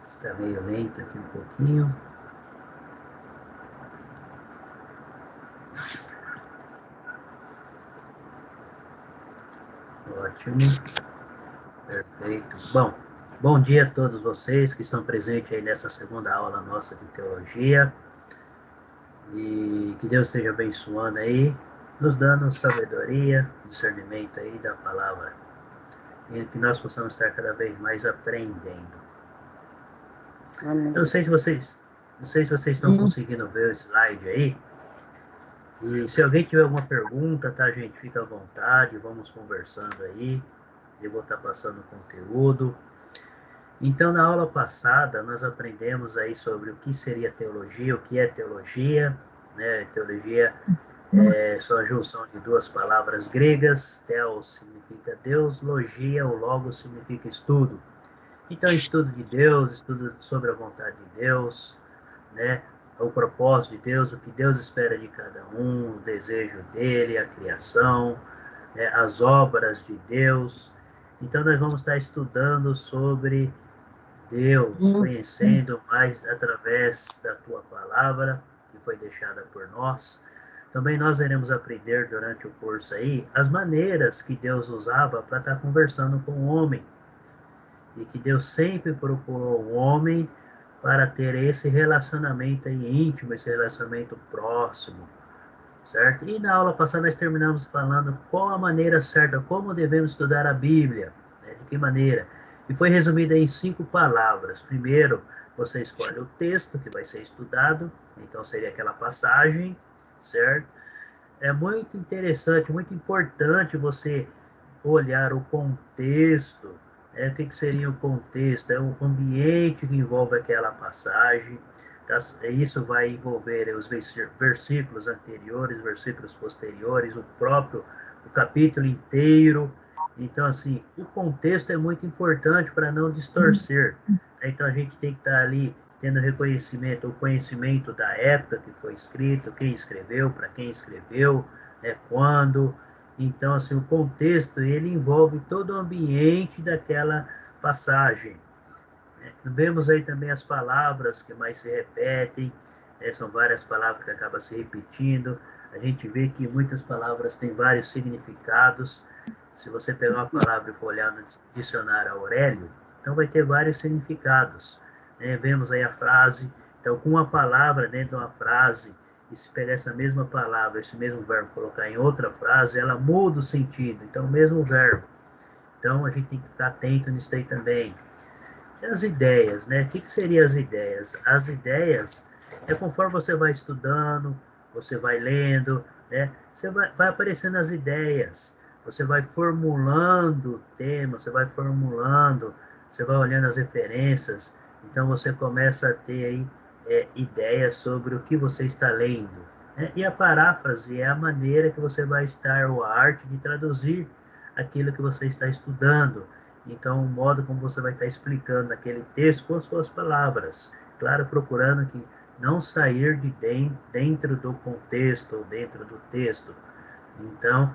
Está meio lento aqui um pouquinho. Ótimo. Perfeito. Bom dia a todos vocês que estão presentes aí nessa segunda aula nossa de teologia. E que Deus esteja abençoando aí, nos dando sabedoria, discernimento aí da palavra. E que nós possamos estar cada vez mais aprendendo. Amém. Eu não sei se vocês estão conseguindo ver o slide aí. E se alguém tiver alguma pergunta, tá, gente? Fica à vontade, vamos conversando aí. Eu vou estar passando o conteúdo. Então, na aula passada, nós aprendemos aí sobre o que seria teologia, o que é teologia, né? Teologia é só a junção de duas palavras gregas. Theos significa Deus, logia, o logos significa estudo. Então, estudo de Deus, estudo sobre a vontade de Deus, né? O propósito de Deus, o que Deus espera de cada um, o desejo dele, a criação, né? As obras de Deus. Então, nós vamos estar estudando sobre Deus, conhecendo mais através da tua palavra, que foi deixada por nós. Também nós iremos aprender durante o curso aí as maneiras que Deus usava para estar conversando com o homem. E que Deus sempre procurou o homem para ter esse relacionamento aí íntimo, esse relacionamento próximo, certo? E na aula passada nós terminamos falando qual a maneira certa, como devemos estudar a Bíblia, né? De que maneira. E foi resumida em 5 palavras. Primeiro, você escolhe o texto que vai ser estudado, então seria aquela passagem, certo? É muito interessante, muito importante você olhar o contexto. O que seria o contexto? É o ambiente que envolve aquela passagem. Tá? Isso vai envolver os versículos anteriores, versículos posteriores, o capítulo inteiro. Então, assim, o contexto é muito importante para não distorcer. Então, a gente tem que estar ali tendo reconhecimento, o conhecimento da época que foi escrito, quem escreveu, para quem escreveu, né, quando. Então, assim, o contexto, ele envolve todo o ambiente daquela passagem. Vemos aí também as palavras que mais se repetem, são várias palavras que acabam se repetindo. A gente vê que muitas palavras têm vários significados. Se você pegar uma palavra e for olhar no dicionário Aurélio, então vai ter vários significados. Vemos aí a frase, então com uma palavra dentro de uma frase, e se pegar essa mesma palavra, esse mesmo verbo, colocar em outra frase, ela muda o sentido. Então, o mesmo verbo. Então, a gente tem que ficar atento nisso aí também. E as ideias, né? O que seriam as ideias? As ideias é conforme você vai estudando, você vai lendo, né? Você vai aparecendo as ideias, você vai formulando o tema, você vai formulando, você vai olhando as referências, então você começa a ter aí ideias sobre o que você está lendo. Né? E a paráfrase é a maneira que você vai estar, ou a arte de traduzir aquilo que você está estudando. Então, o modo como você vai estar explicando aquele texto com as suas palavras. Claro, procurando que não sair de dentro do contexto ou dentro do texto. Então,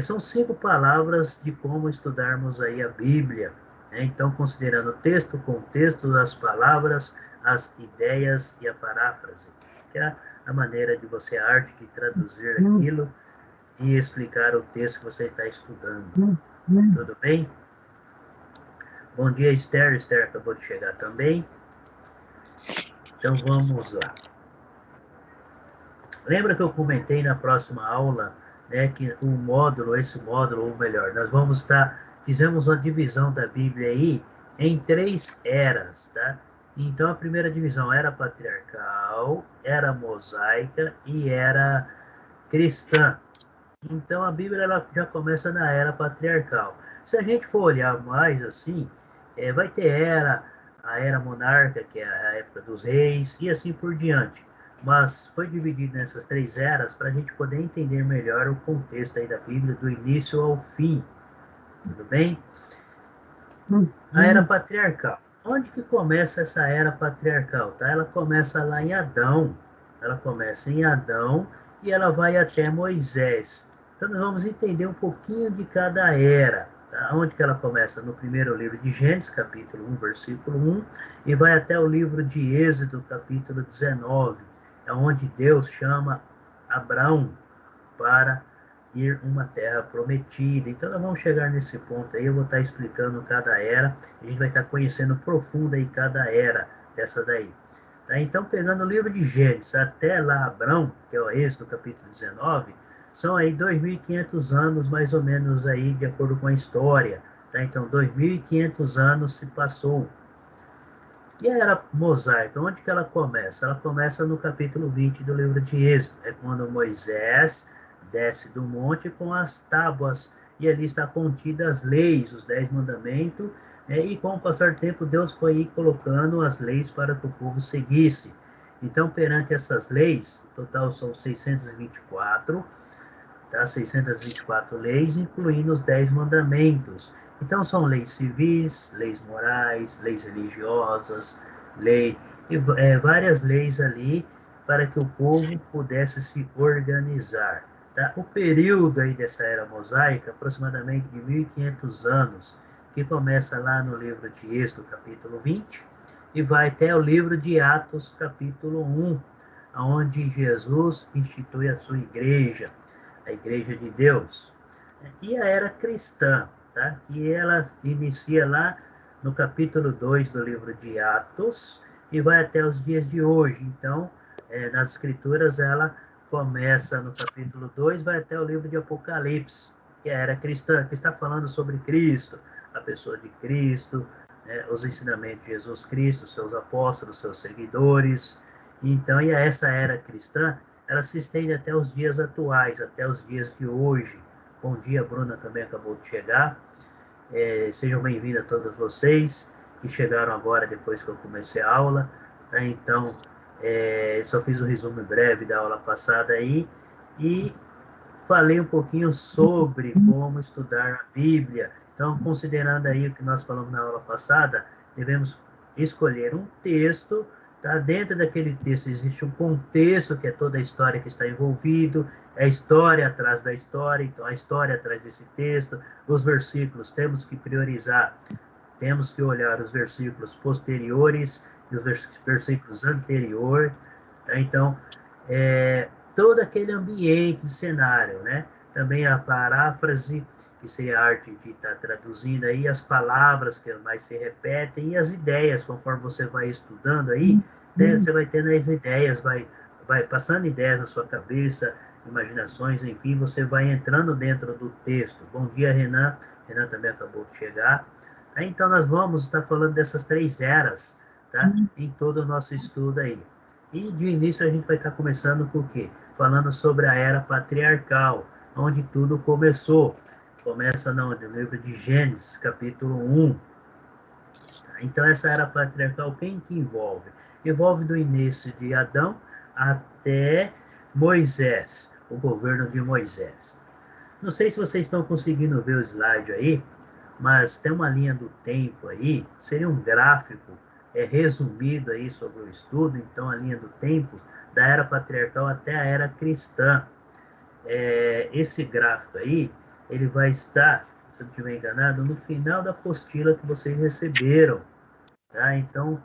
são 5 palavras de como estudarmos aí a Bíblia. Né? Então, considerando o texto, o contexto, as palavras, as ideias e a paráfrase, que é a maneira de você, a arte de traduzir aquilo e explicar o texto que você está estudando. Tudo bem? Bom dia, Esther. Esther acabou de chegar também. Então, vamos lá. Lembra que eu comentei na próxima aula, né, que esse módulo, ou melhor, nós vamos fizemos uma divisão da Bíblia aí em 3 eras, tá? Então, a primeira divisão era patriarcal, era mosaica e era cristã. Então, a Bíblia ela já começa na era patriarcal. Se a gente for olhar mais assim, vai ter a era monarca, que é a época dos reis, e assim por diante. Mas foi dividido nessas 3 eras para a gente poder entender melhor o contexto aí da Bíblia, do início ao fim. Tudo bem? A era patriarcal. Onde que começa essa era patriarcal? Tá? Ela começa lá em Adão. Ela começa em Adão e ela vai até Moisés. Então, nós vamos entender um pouquinho de cada era. Tá? Onde que ela começa? No primeiro livro de Gênesis, capítulo 1, versículo 1, e vai até o livro de Êxodo, capítulo 19, é onde Deus chama Abraão para ir uma terra prometida. Então, nós vamos chegar nesse ponto aí, eu vou estar explicando cada era, a gente vai estar conhecendo profundo aí cada era dessa daí. Tá? Então, pegando o livro de Gênesis até lá Abrão, que é o Êxodo capítulo 19, são aí 2.500 anos, mais ou menos, aí, de acordo com a história. Tá? Então, 2.500 anos se passou. E a era mosaica, onde que ela começa? Ela começa no capítulo 20 do livro de Êxodo. É quando Moisés desce do monte com as tábuas, e ali está contidas as leis, os 10 mandamentos, e com o passar do tempo, Deus foi colocando as leis para que o povo seguisse. Então, perante essas leis, o total são 624, tá? 624 leis, incluindo os 10 mandamentos. Então, são leis civis, leis morais, leis religiosas, várias leis ali para que o povo pudesse se organizar. Tá? O período aí dessa era mosaica, aproximadamente de 1.500 anos, que começa lá no livro de Êxodo, capítulo 20, e vai até o livro de Atos, capítulo 1, onde Jesus institui a sua igreja, a igreja de Deus. E a era cristã, tá? Que ela inicia lá no capítulo 2 do livro de Atos e vai até os dias de hoje. Então, nas escrituras, ela começa no capítulo 2, vai até o livro de Apocalipse, que é a era cristã, que está falando sobre Cristo, a pessoa de Cristo, os ensinamentos de Jesus Cristo, seus apóstolos, seus seguidores. Então, e essa era cristã, ela se estende até os dias atuais, até os dias de hoje. Bom dia, Bruna também acabou de chegar. Sejam bem-vindos a todos vocês que chegaram agora depois que eu comecei a aula. Tá? Então, só fiz um resumo breve da aula passada aí e falei um pouquinho sobre como estudar a Bíblia. Então, considerando aí o que nós falamos na aula passada, devemos escolher um texto. Tá? Dentro daquele texto existe um contexto, que é toda a história que está envolvido, é a história atrás da história, então a história atrás desse texto, os versículos, temos que priorizar, temos que olhar os versículos posteriores e os versículos anteriores. Tá? Então, todo aquele ambiente, cenário, né? Também a paráfrase, que seria a arte de estar traduzindo aí, as palavras que mais se repetem e as ideias, conforme você vai estudando aí, você vai tendo as ideias, vai passando ideias na sua cabeça, imaginações, enfim, você vai entrando dentro do texto. Bom dia, Renan. Renan também acabou de chegar. Tá? Então, nós vamos estar falando dessas 3 eras, tá? Em todo o nosso estudo aí. E de início a gente vai estar começando com o quê? Falando sobre a era patriarcal, onde tudo começou. Começa no livro de Gênesis, capítulo 1. Então, essa era patriarcal, quem que envolve? Envolve do início de Adão até Moisés, o governo de Moisés. Não sei se vocês estão conseguindo ver o slide aí, mas tem uma linha do tempo aí, seria um gráfico resumido aí sobre o estudo, então a linha do tempo da era patriarcal até a era cristã. Esse gráfico aí, ele vai estar, se eu não estiver enganado, no final da apostila que vocês receberam. Tá? Então,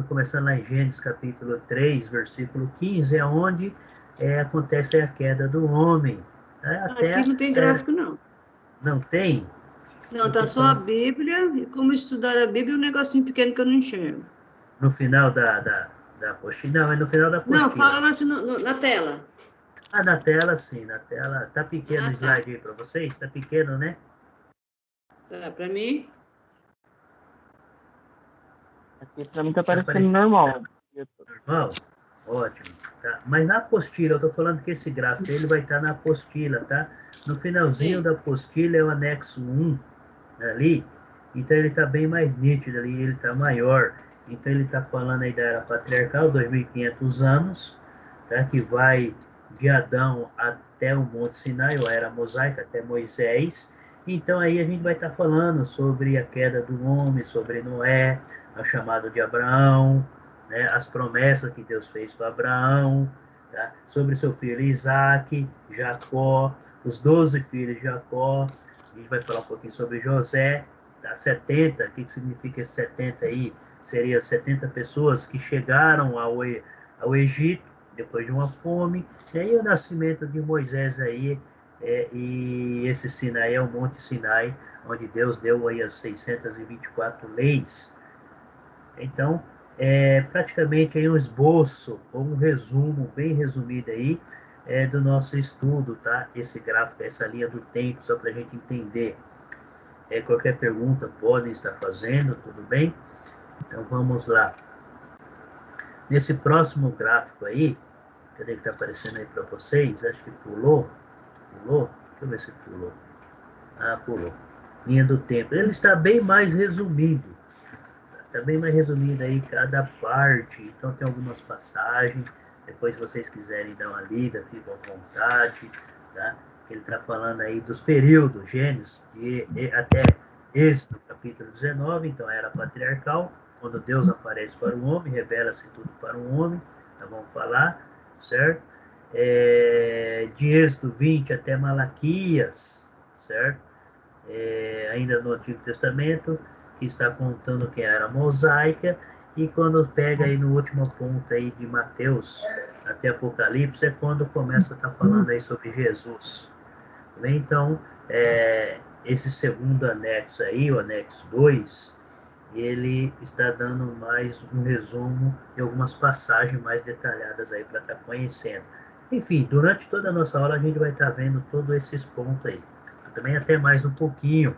começando lá em Gênesis capítulo 3, versículo 15, é onde acontece a queda do homem. Até, aqui não tem gráfico, não. Não tem? Não, tá só a Bíblia, e como estudar a Bíblia, um negocinho pequeno que eu não enxergo. No final da apostila? Não, é no final da apostila. Não, fala lá na tela. Na tela, sim, na tela. Tá pequeno o slide aí para vocês? Tá pequeno, né? Tá, para mim? Aqui para mim tá parecendo normal. Normal? Ótimo. Tá? Mas na apostila, eu tô falando que esse gráfico ele vai estar na apostila, tá? No finalzinho da apostila é o anexo 1 ali, então ele tá bem mais nítido ali, ele tá maior. Então ele tá falando aí da era patriarcal, 2.500 anos, tá? Que vai de Adão até o Monte Sinai, ou era mosaica, até Moisés. Então aí a gente vai estar falando sobre a queda do homem, sobre Noé, o chamado de Abraão, né, as promessas que Deus fez para Abraão, tá? Sobre seu filho Isaac, Jacó, os 12 filhos de Jacó, A gente vai falar um pouquinho sobre José, tá? 70, o que significa esse 70 aí? Seria 70 pessoas que chegaram ao Egito depois de uma fome, e aí o nascimento de Moisés aí, e esse Sinai é o Monte Sinai, onde Deus deu aí as 624 leis. Então, praticamente aí um esboço, ou um resumo, bem resumido aí, do nosso estudo, tá? Esse gráfico, essa linha do tempo, só para a gente entender. Qualquer pergunta podem estar fazendo, tudo bem? Então, vamos lá. Nesse próximo gráfico aí, cadê que está aparecendo aí para vocês? Acho que pulou. Pulou? Deixa eu ver se pulou. Ah, pulou. Linha do tempo. Ele está bem mais resumido. Está bem mais resumido aí cada parte. Então tem algumas passagens. Depois, se vocês quiserem dar uma lida, fiquem à vontade. Tá? Ele está falando aí dos períodos, Gênesis, até Êxodo, capítulo 19. Então, era patriarcal. Quando Deus aparece para o homem, revela-se tudo para o homem. Então, vamos falar, certo? De Êxodo 20 até Malaquias, certo? Ainda no Antigo Testamento, que está contando que era mosaica, e quando pega aí no último ponto aí de Mateus até Apocalipse, é quando começa a estar falando aí sobre Jesus. Então, esse segundo anexo aí, o anexo 2, ele está dando mais um resumo e algumas passagens mais detalhadas aí para estar conhecendo. Enfim, durante toda a nossa aula a gente vai estar vendo todos esses pontos aí. Também até mais um pouquinho.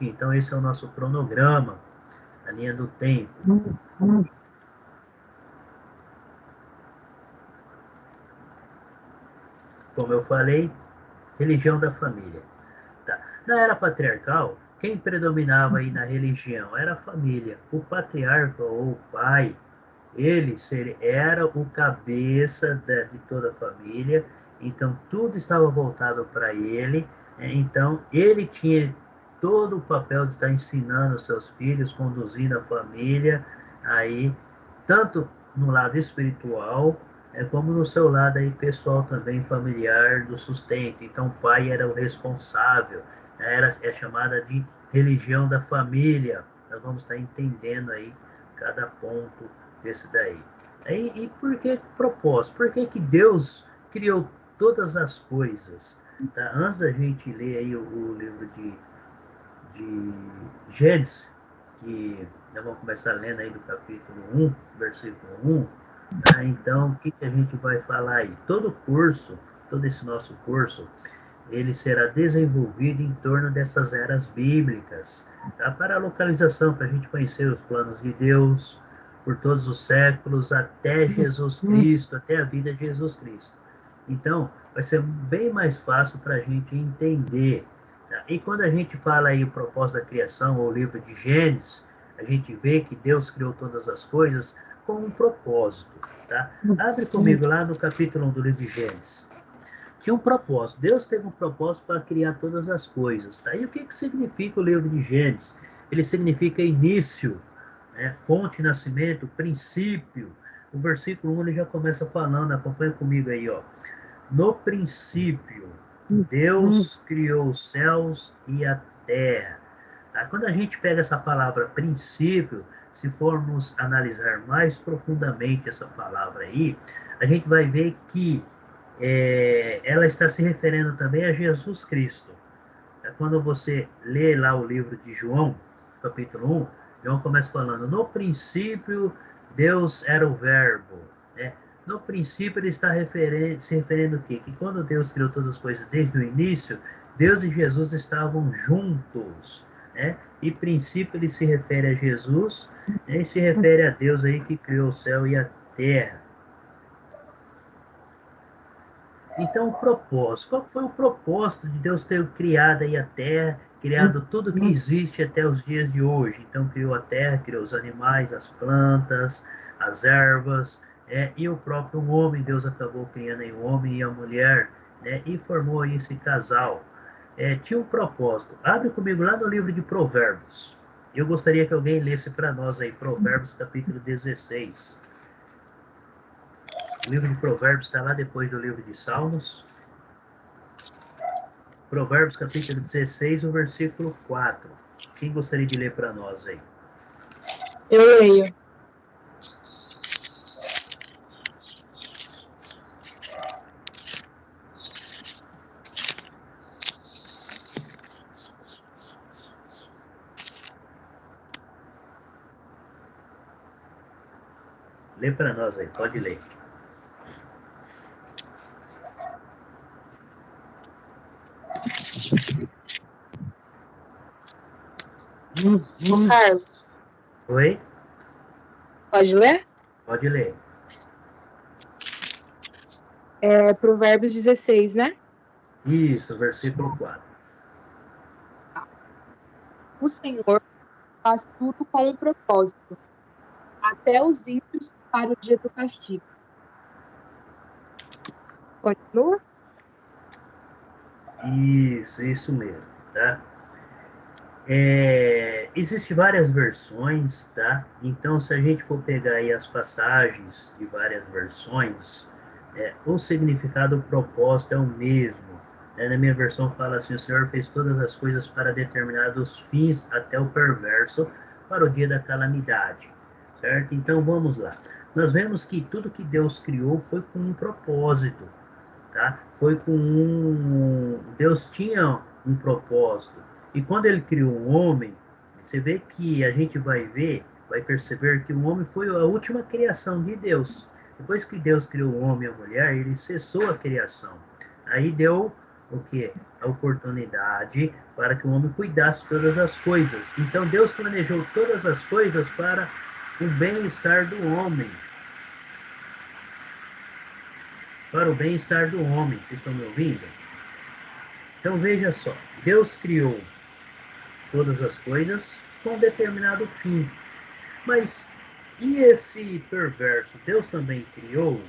Então, esse é o nosso cronograma, a linha do tempo. Como eu falei, religião da família. Tá. Na era patriarcal, quem predominava aí na religião era a família. O patriarca ou o pai, ele era o cabeça de toda a família, então tudo estava voltado para ele, então ele tinha todo o papel de estar ensinando os seus filhos, conduzindo a família, aí, tanto no lado espiritual, como no seu lado aí pessoal também, familiar, do sustento. Então o pai era o responsável, é chamada de religião da família. Nós vamos estar entendendo aí cada ponto desse daí. E por que propósito? Por que Deus criou todas as coisas? Tá? Antes da gente ler aí o livro de Gênesis, que nós vamos começar lendo aí do capítulo 1, versículo 1, tá? Então, o que a gente vai falar aí? Todo esse nosso curso, ele será desenvolvido em torno dessas eras bíblicas, tá? Para a localização, para a gente conhecer os planos de Deus por todos os séculos, até Jesus Cristo, até a vida de Jesus Cristo. Então, vai ser bem mais fácil para a gente entender. Tá? E quando a gente fala aí o propósito da criação, ou o livro de Gênesis, a gente vê que Deus criou todas as coisas com um propósito. Tá? Abre comigo lá no capítulo 1 do livro de Gênesis. Tinha um propósito. Deus teve um propósito para criar todas as coisas. Tá? E o que significa o livro de Gênesis? Ele significa início, né? Fonte, nascimento, princípio. O versículo 1 ele já começa falando, acompanha comigo aí, ó. No princípio, Deus criou os céus e a terra. Tá? Quando a gente pega essa palavra princípio, se formos analisar mais profundamente essa palavra aí, a gente vai ver que ela está se referindo também a Jesus Cristo. Quando você lê lá o livro de João, capítulo 1, João começa falando, no princípio Deus era o verbo. Né? No princípio ele está se referindo o quê? Que quando Deus criou todas as coisas desde o início, Deus e Jesus estavam juntos. Né? E princípio ele se refere a Jesus, né? E se refere a Deus aí que criou o céu e a terra. Então, o propósito. Qual foi o propósito de Deus ter criado aí a terra, criado tudo que existe até os dias de hoje? Então, criou a terra, criou os animais, as plantas, as ervas, e o próprio homem. Deus acabou criando aí o homem e a mulher, né, e formou aí esse casal. Tinha um propósito. Abre comigo lá no livro de Provérbios. Eu gostaria que alguém lesse para nós aí, Provérbios, capítulo 16. O livro de Provérbios está lá depois do livro de Salmos. Provérbios capítulo 16, o versículo 4. Quem gostaria de ler para nós aí? Eu leio. Lê para nós aí, pode ler. Ô, Carlos, Oi? pode ler? Pode ler. É Provérbios 16, né? Isso, versículo 4. O Senhor faz tudo com um propósito, até os ímpios para o dia do castigo. Continua? Isso mesmo, tá? Existem várias versões, tá? Então, se a gente for pegar aí as passagens de várias versões, o significado, o propósito é o mesmo. Na minha versão fala assim, o Senhor fez todas as coisas para determinados fins, até o perverso, para o dia da calamidade, certo? Então, vamos lá. Nós vemos que tudo que Deus criou foi com um propósito, tá? Foi com Deus tinha um propósito. E quando ele criou o homem, você vê que a gente vai perceber que o homem foi a última criação de Deus. Depois que Deus criou o homem e a mulher, ele cessou a criação. Aí deu o que? A oportunidade para que o homem cuidasse de todas as coisas. Então Deus planejou todas as coisas para o bem-estar do homem. Para o bem-estar do homem. Vocês estão me ouvindo? Então veja só, Deus criou todas as coisas com um determinado fim. Mas e esse perverso? Deus também criou?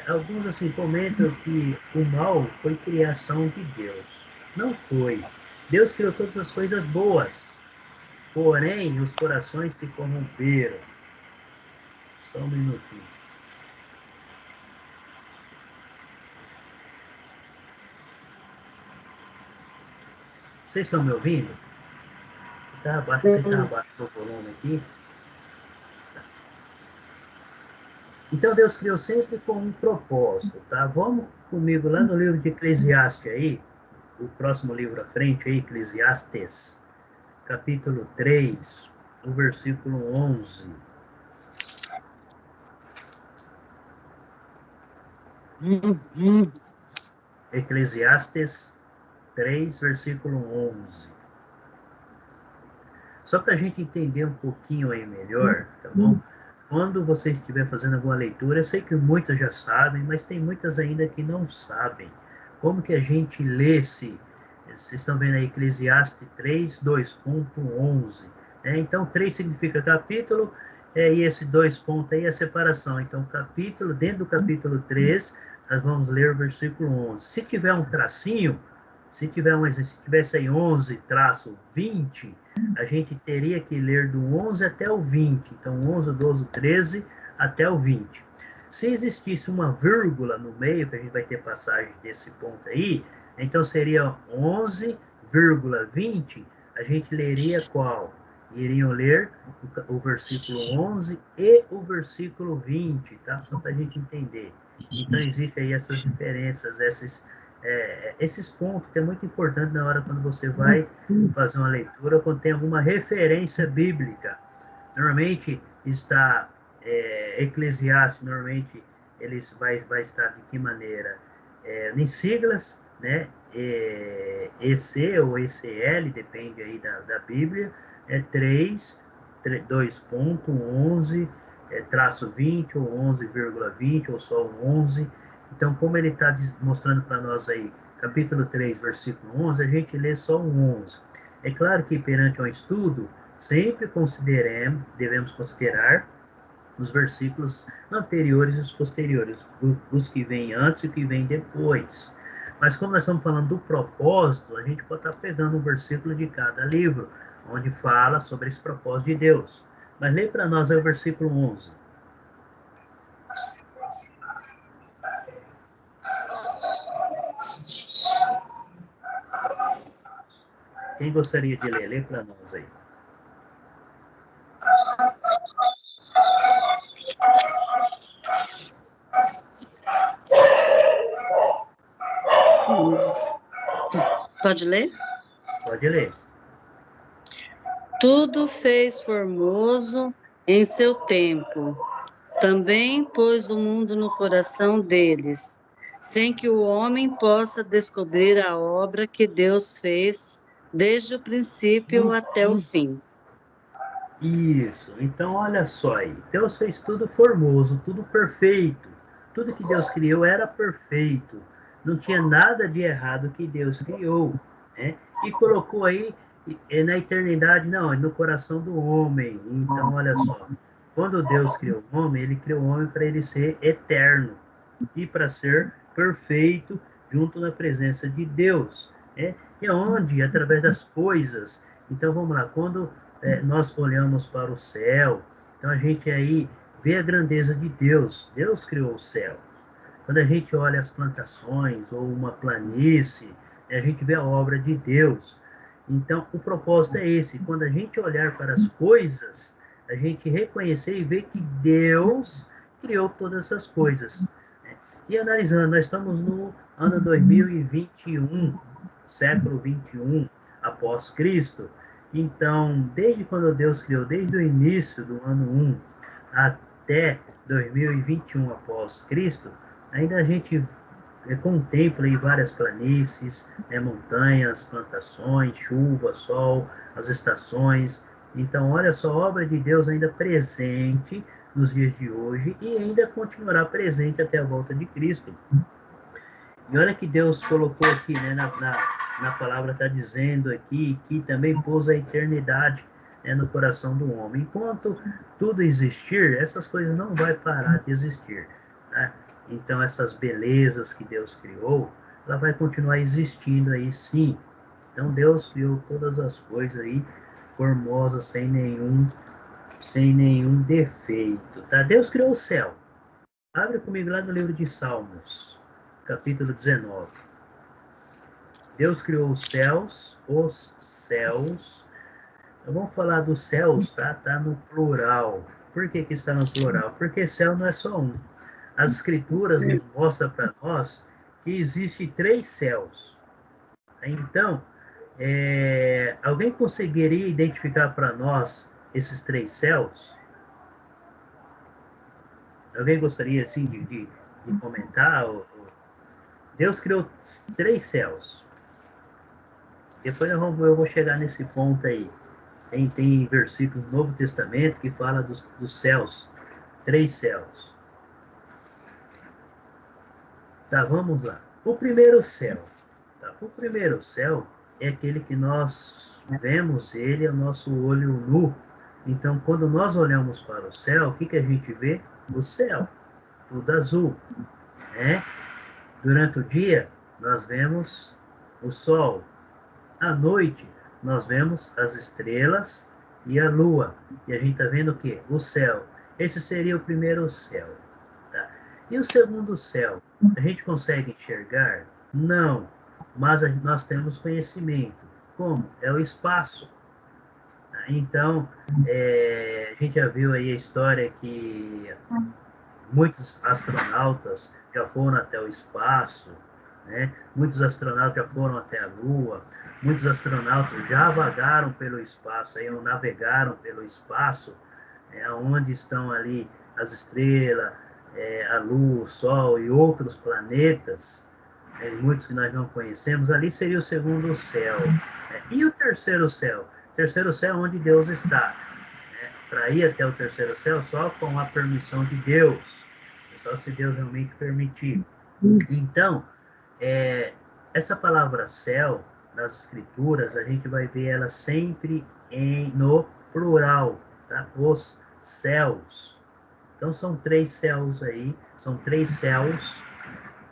Alguns assim comentam que o mal foi criação de Deus. Não foi. Deus criou todas as coisas boas. Porém, os corações se corromperam. Só um minutinho. Vocês estão me ouvindo? Tá abaixo, vocês estão abaixo do volume aqui. Então Deus criou sempre com um propósito, tá? Vamos comigo lá no livro de Eclesiastes aí, o próximo livro à frente aí, Eclesiastes, capítulo 3, o versículo 11. Eclesiastes 3, versículo 11. Só para a gente entender um pouquinho aí melhor, tá bom? Quando você estiver fazendo alguma leitura, eu sei que muitas já sabem, mas tem muitas ainda que não sabem. Como que a gente lê esse? Vocês estão vendo aí Eclesiastes 3, 2.11. Então, 3 significa capítulo, e esse 2 ponto aí é a separação. Então, capítulo, dentro do capítulo 3, nós vamos ler o versículo 11. Se tiver um tracinho, se tivesse aí 11 traço 20, a gente teria que ler do 11 até o 20. Então, 11, 12, 13 até o 20. Se existisse uma vírgula no meio, que a gente vai ter passagem desse ponto aí, então seria 11,20, a gente leria qual? Iriam ler o versículo 11 e o versículo 20, tá? Só para a gente entender. Então, existem aí essas diferenças, esses pontos que é muito importante na hora quando você vai fazer uma leitura, quando tem alguma referência bíblica. Normalmente está Eclesiastes, normalmente ele vai estar de que maneira? Em siglas, né? EC ou ECL, depende aí da Bíblia, 3, 2.11, traço 20, ou 11,20, ou só o 11. Então, como ele está mostrando para nós aí, capítulo 3, versículo 11, a gente lê só o 11. É claro que perante um estudo, sempre devemos considerar os versículos anteriores e os posteriores, os que vêm antes e os que vêm depois. Mas como nós estamos falando do propósito, a gente pode estar pegando um versículo de cada livro, onde fala sobre esse propósito de Deus. Mas lê para nós aí o versículo 11. Quem gostaria de ler? Lê para nós aí. Pode ler? Pode ler. Tudo fez formoso em seu tempo. Também pôs o mundo no coração deles, sem que o homem possa descobrir a obra que Deus fez desde o princípio até o fim. Isso. Então, olha só aí. Deus fez tudo formoso, tudo perfeito. Tudo que Deus criou era perfeito. Não tinha nada de errado que Deus criou, né? E colocou aí na eternidade, não, no coração do homem. Então, olha só. Quando Deus criou o homem, ele criou o homem para ele ser eterno e para ser perfeito junto na presença de Deus, né? E onde? Através das coisas. Então, vamos lá. Quando nós olhamos para o céu, então a gente aí vê a grandeza de Deus. Deus criou o céu. Quando a gente olha as plantações ou uma planície, a gente vê a obra de Deus. Então, o propósito é esse. Quando a gente olhar para as coisas, a gente reconhecer e ver que Deus criou todas essas coisas. E analisando, nós estamos no ano 2021, século 21 após Cristo. Então, desde quando Deus criou, desde o início do ano 1 até 2021 após Cristo, ainda a gente contempla aí várias planícies, montanhas, plantações, chuva, sol, as estações. Então, olha só, a obra de Deus ainda presente nos dias de hoje e ainda continuará presente até a volta de Cristo. E olha que Deus colocou aqui, né, na palavra está dizendo aqui que também pôs a eternidade, né, no coração do homem. Enquanto tudo existir, essas coisas não vai parar de existir, né? Então essas belezas que Deus criou, ela vai continuar existindo aí sim. Então Deus criou todas as coisas aí formosas, sem nenhum defeito, tá? Deus criou o céu. Abre comigo lá no livro de Salmos, capítulo 19. Deus criou os céus. Então, vamos falar dos céus, tá? Tá no plural. Por que está no plural? Porque céu não é só um. As escrituras nos mostram para nós que existe 3 céus. Então, alguém conseguiria identificar para nós esses 3 céus? Alguém gostaria, assim, de comentar? Deus criou 3 céus. Depois eu vou chegar nesse ponto aí. Tem versículo no Novo Testamento que fala dos céus. 3 céus. Tá, vamos lá. O primeiro céu. Tá? O primeiro céu é aquele que nós vemos ele ao nosso olho nu. Então, quando nós olhamos para o céu, o que a gente vê? O céu. Tudo azul, né? Durante o dia, nós vemos o sol. À noite, nós vemos as estrelas e a lua. E a gente está vendo o quê? O céu. Esse seria o primeiro céu. Tá? E o segundo céu, a gente consegue enxergar? Não. Mas nós temos conhecimento. Como? É o espaço. Tá? Então, a gente já viu aí a história que muitos astronautas já foram até o espaço, né? Muitos astronautas já foram até a Lua, muitos astronautas já vagaram pelo espaço, aí, navegaram pelo espaço, onde estão ali as estrelas, a Lua, o Sol e outros planetas, muitos que nós não conhecemos, ali seria o segundo céu. E o terceiro céu? O terceiro céu é onde Deus está. Para ir até o terceiro céu só com a permissão de Deus, só se Deus realmente permitir. Então, essa palavra céu, nas escrituras, a gente vai ver ela sempre no plural, tá? Os céus. Então, são 3 céus aí, são 3 céus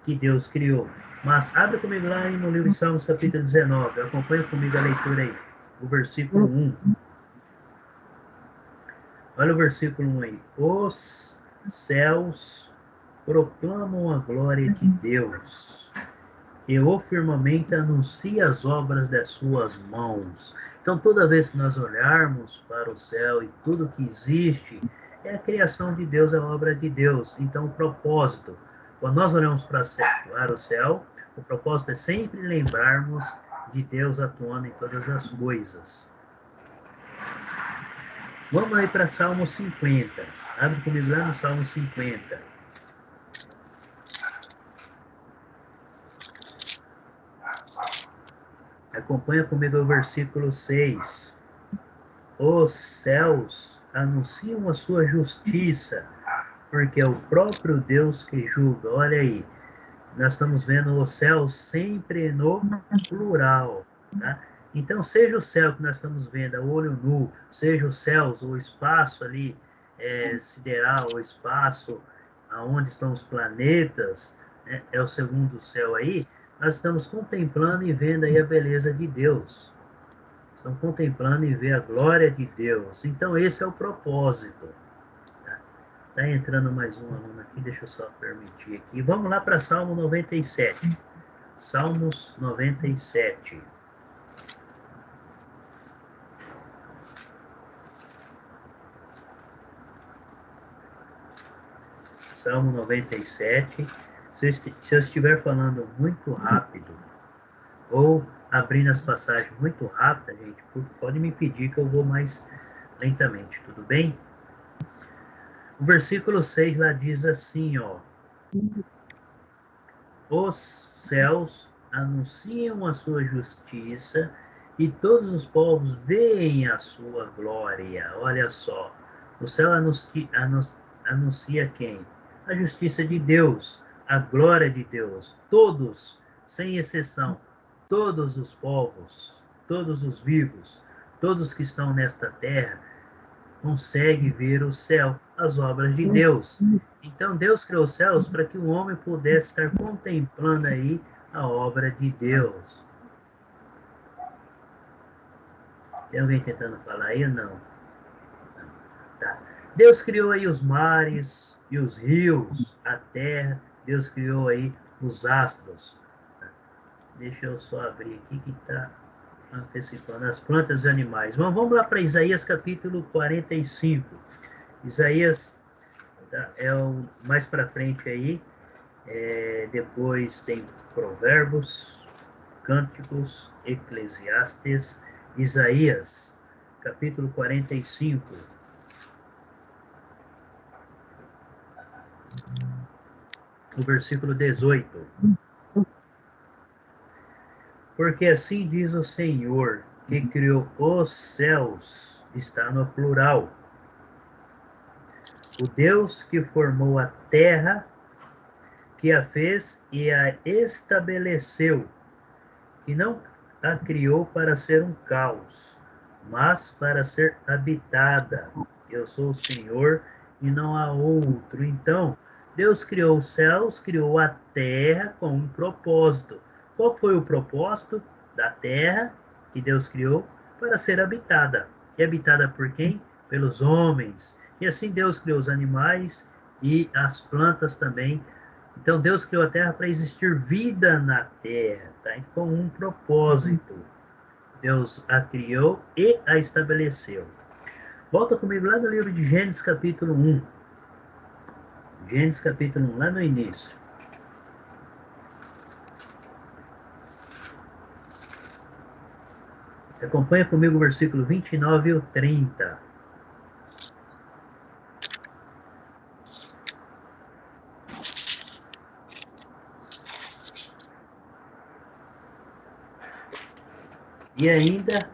que Deus criou. Mas abre comigo lá no livro de Salmos, capítulo 19, acompanha comigo a leitura aí, o versículo 1. Olha o versículo 1 aí. Os céus proclamam a glória de Deus, e o firmamento anuncia as obras das suas mãos. Então, toda vez que nós olharmos para o céu e tudo que existe, é a criação de Deus, é a obra de Deus. Então, o propósito, quando nós olhamos para o céu, o propósito é sempre lembrarmos de Deus atuando em todas as coisas. Vamos aí para Salmo 50. Abre comigo lá no Salmo 50. Acompanha comigo o versículo 6. Os céus anunciam a sua justiça, porque é o próprio Deus que julga. Olha aí, nós estamos vendo o céu sempre no plural, tá? Então, seja o céu que nós estamos vendo a olho nu, seja os céus, o espaço ali sideral, o espaço aonde estão os planetas, né, é o segundo céu aí, nós estamos contemplando e vendo aí a beleza de Deus. Estamos contemplando e vendo a glória de Deus. Então, esse é o propósito. Tá entrando mais um aluno aqui, deixa eu só permitir aqui. Vamos lá para Salmo 97. Salmos 97. Salmo 97. Se eu estiver falando muito rápido, ou abrindo as passagens muito rápidas, gente, pode me pedir que eu vou mais lentamente, tudo bem? O versículo 6 lá diz assim, ó. Os céus anunciam a sua justiça e todos os povos veem a sua glória. Olha só, o céu anuncia quem? A justiça de Deus, a glória de Deus. Todos, sem exceção, todos os povos, todos os vivos, todos que estão nesta terra, conseguem ver o céu, as obras de Deus. Então, Deus criou os céus para que o homem pudesse estar contemplando aí a obra de Deus. Tem alguém tentando falar aí ou não? Não. Tá. Deus criou aí os mares e os rios, a terra. Deus criou aí os astros. Tá. Deixa eu só abrir aqui que está antecipando as plantas e animais. Mas vamos lá para Isaías capítulo 45. Isaías tá, é o mais para frente aí. Depois tem Provérbios, Cânticos, Eclesiastes, Isaías, capítulo 45. O versículo 18. Porque assim diz o Senhor, que criou os céus, está no plural. O Deus que formou a terra, que a fez e a estabeleceu, que não a criou para ser um caos, mas para ser habitada. Eu sou o Senhor e não há outro. Então, Deus criou os céus, criou a terra com um propósito. Qual foi o propósito da terra que Deus criou? Para ser habitada. E habitada por quem? Pelos homens. E assim Deus criou os animais e as plantas também. Então Deus criou a terra para existir vida na terra, tá? Com um propósito. Deus a criou e a estabeleceu. Volta comigo lá no livro de Gênesis capítulo 1. Gênesis capítulo 1, lá no início. Acompanha comigo o versículo 29 e o 30.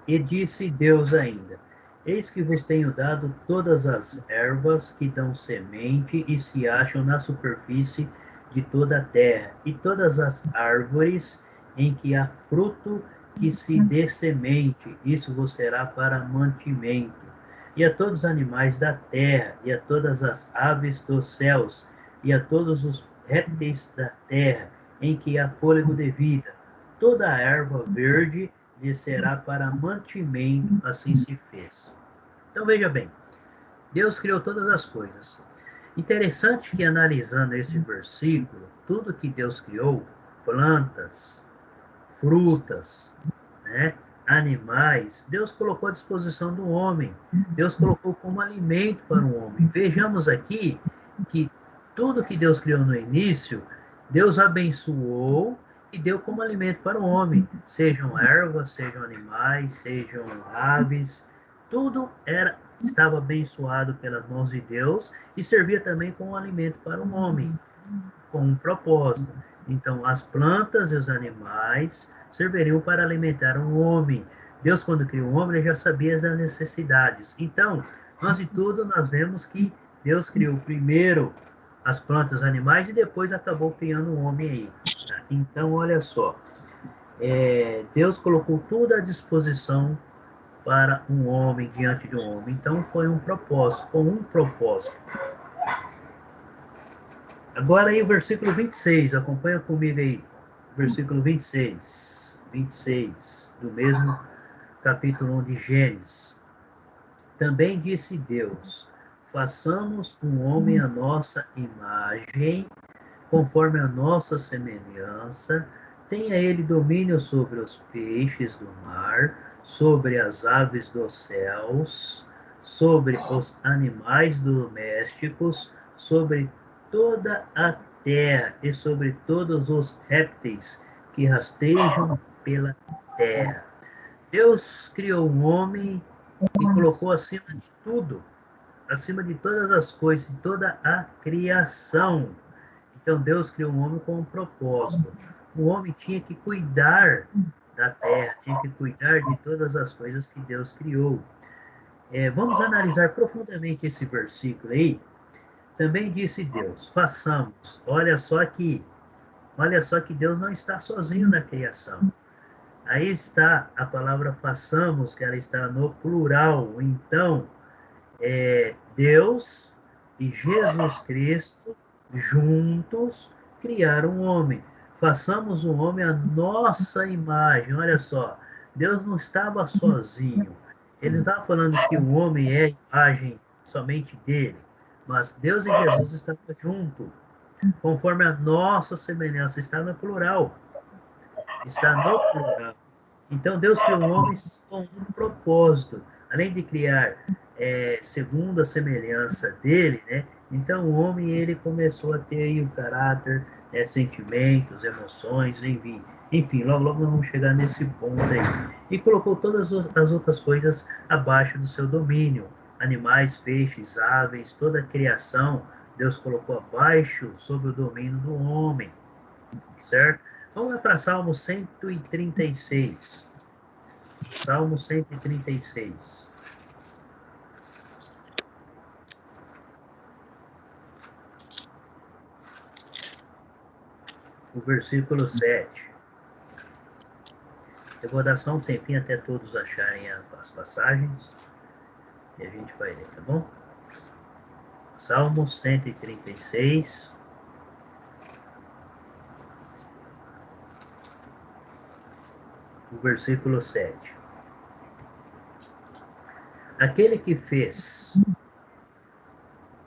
E disse Deus ainda, eis que vos tenho dado todas as ervas que dão semente e se acham na superfície de toda a terra, e todas as árvores em que há fruto que se dê semente, isso vos será para mantimento. E a todos os animais da terra, e a todas as aves dos céus, e a todos os répteis da terra, em que há fôlego de vida, toda a erva verde lhe será para mantimento, assim se fez. Então veja bem, Deus criou todas as coisas. Interessante que analisando esse versículo, tudo que Deus criou, plantas, frutas, né? Animais, Deus colocou à disposição do homem. Deus colocou como alimento para o homem. Vejamos aqui que tudo que Deus criou no início, Deus abençoou e deu como alimento para o homem. Sejam ervas, sejam animais, sejam aves, tudo estava abençoado pelas mãos de Deus e servia também como alimento para o homem, com um propósito. Então, as plantas e os animais serviriam para alimentar o homem. Deus, quando criou o homem, ele já sabia das necessidades. Então, antes de tudo, nós vemos que Deus criou primeiro as plantas e os animais e depois acabou criando o homem aí. Tá? Então, olha só. Deus colocou tudo à disposição para um homem, diante de um homem. Então, foi um propósito, com um propósito. Agora aí o versículo 26, acompanha comigo aí, versículo 26, do mesmo capítulo 1 de Gênesis. Também disse Deus, façamos um homem à nossa imagem, conforme a nossa semelhança, tenha ele domínio sobre os peixes do mar, sobre as aves dos céus, sobre os animais domésticos, sobre toda a terra e sobre todos os répteis que rastejam pela terra. Deus criou o homem e colocou acima de tudo, acima de todas as coisas, de toda a criação. Então Deus criou o homem com um propósito. O homem tinha que cuidar da terra, tinha que cuidar de todas as coisas que Deus criou. Vamos analisar profundamente esse versículo aí. Também disse Deus, façamos. Olha só que Deus não está sozinho na criação. Aí está a palavra façamos, que ela está no plural. Então, Deus e Jesus Cristo juntos criaram o homem. Façamos o homem à nossa imagem. Olha só, Deus não estava sozinho. Ele não estava falando que o homem é a imagem somente dele. Mas Deus e Jesus estavam juntos, conforme a nossa semelhança, está no plural. Está no plural. Então, Deus criou o homem com um propósito. Além de criar segundo a semelhança dele, né? Então, o homem, ele começou a ter aí o caráter, sentimentos, emoções, enfim, logo nós vamos chegar nesse ponto aí. E colocou todas as outras coisas abaixo do seu domínio. Animais, peixes, aves, toda a criação, Deus colocou abaixo, sob o domínio do homem, certo? Vamos lá para Salmo 136. Salmo 136. O versículo 7. Eu vou dar só um tempinho até todos acharem as passagens. E a gente vai ler, tá bom? Salmo 136. O versículo 7. Aquele que fez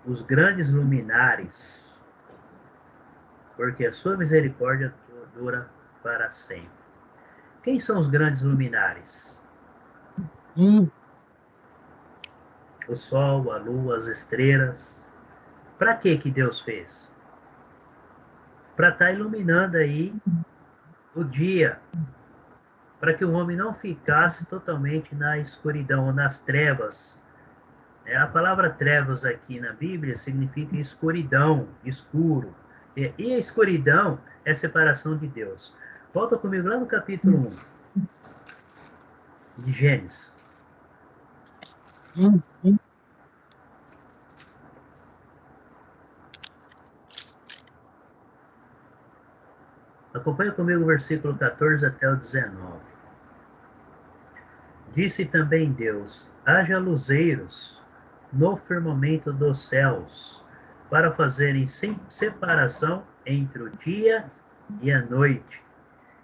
os grandes luminares, porque a sua misericórdia dura para sempre. Quem são os grandes luminares? O sol, a lua, as estrelas. Para que Deus fez? Para estar iluminando aí o dia, para que o homem não ficasse totalmente na escuridão ou nas trevas. A palavra trevas aqui na Bíblia significa escuridão, escuro. E a escuridão é a separação de Deus. Volta comigo lá no capítulo 1 de Gênesis. Acompanha comigo o versículo 14 até o 19. Disse também Deus, haja luzeiros no firmamento dos céus, para fazerem separação entre o dia e a noite,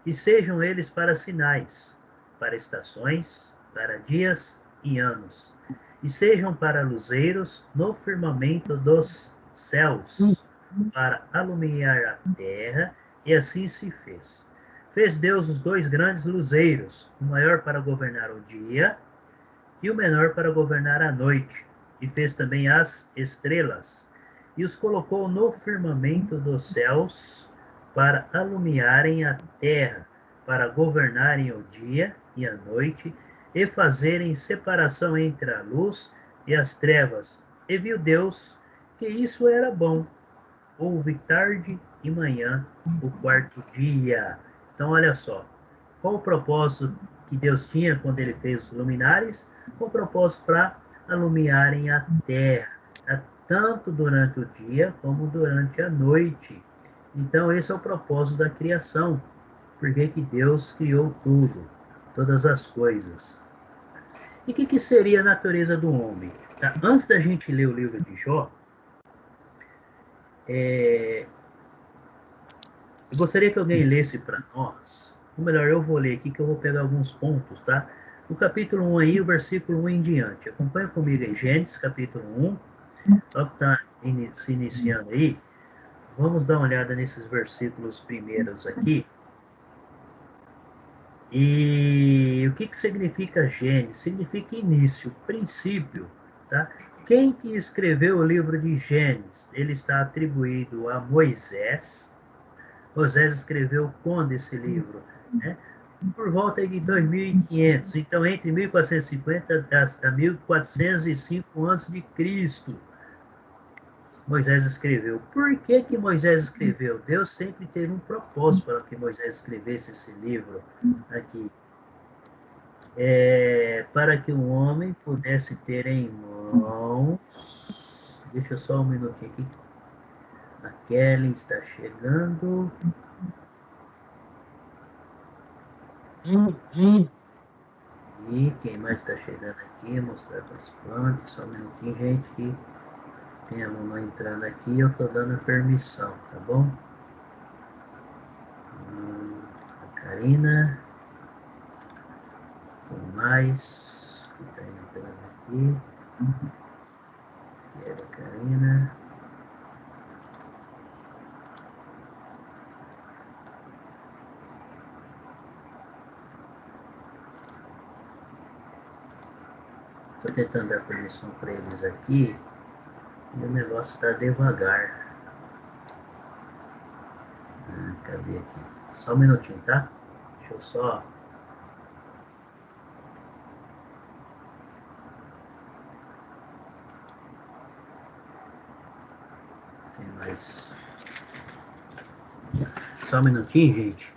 e sejam eles para sinais, para estações, para dias e anos, e sejam para luzeiros no firmamento dos céus, para alumiar a terra E assim se fez. Fez Deus os 2 grandes luzeiros, o maior para governar o dia e o menor para governar a noite. E fez também as estrelas, e os colocou no firmamento dos céus para alumiarem a terra, para governarem o dia e a noite, e fazerem separação entre a luz e as trevas. E viu Deus que isso era bom. Houve tarde e manhã, o 4º dia. Então, olha só, qual o propósito que Deus tinha quando ele fez os luminares? Com o propósito para alumiarem a terra, tanto durante o dia como durante a noite. Então, esse é o propósito da criação. Porque que Deus criou tudo, todas as coisas. E o que seria a natureza do homem? Tá? Antes da gente ler o livro de Jó, eu gostaria que alguém lesse para nós, ou melhor, eu vou ler aqui que eu vou pegar alguns pontos, tá? O capítulo 1 aí, o versículo 1 em diante. Acompanha comigo em Gênesis, capítulo 1, só que está se iniciando aí. Vamos dar uma olhada nesses versículos primeiros aqui. E o que significa Gênesis? Significa início, princípio, tá? Quem que escreveu o livro de Gênesis? Ele está atribuído a Moisés. Moisés escreveu quando esse livro? Né? Por volta de 2500. Então, entre 1450 a 1405 a.C., Moisés escreveu. Por que que Moisés escreveu? Deus sempre teve um propósito para que Moisés escrevesse esse livro aqui. Para que o homem pudesse ter em mãos... Deixa eu só um minutinho aqui. A Kelly está chegando. E quem mais está chegando aqui? Mostrar para os plantas. Só um minutinho, gente, que tem aluno entrando aqui. Eu estou dando permissão, tá bom? A Karina. Quem mais que está entrando aqui? Que é a Karina. Estou tentando dar permissão para eles aqui. E o negócio está devagar. Cadê aqui? Só um minutinho, tá? Deixa eu só... Tem mais... Só um minutinho, gente.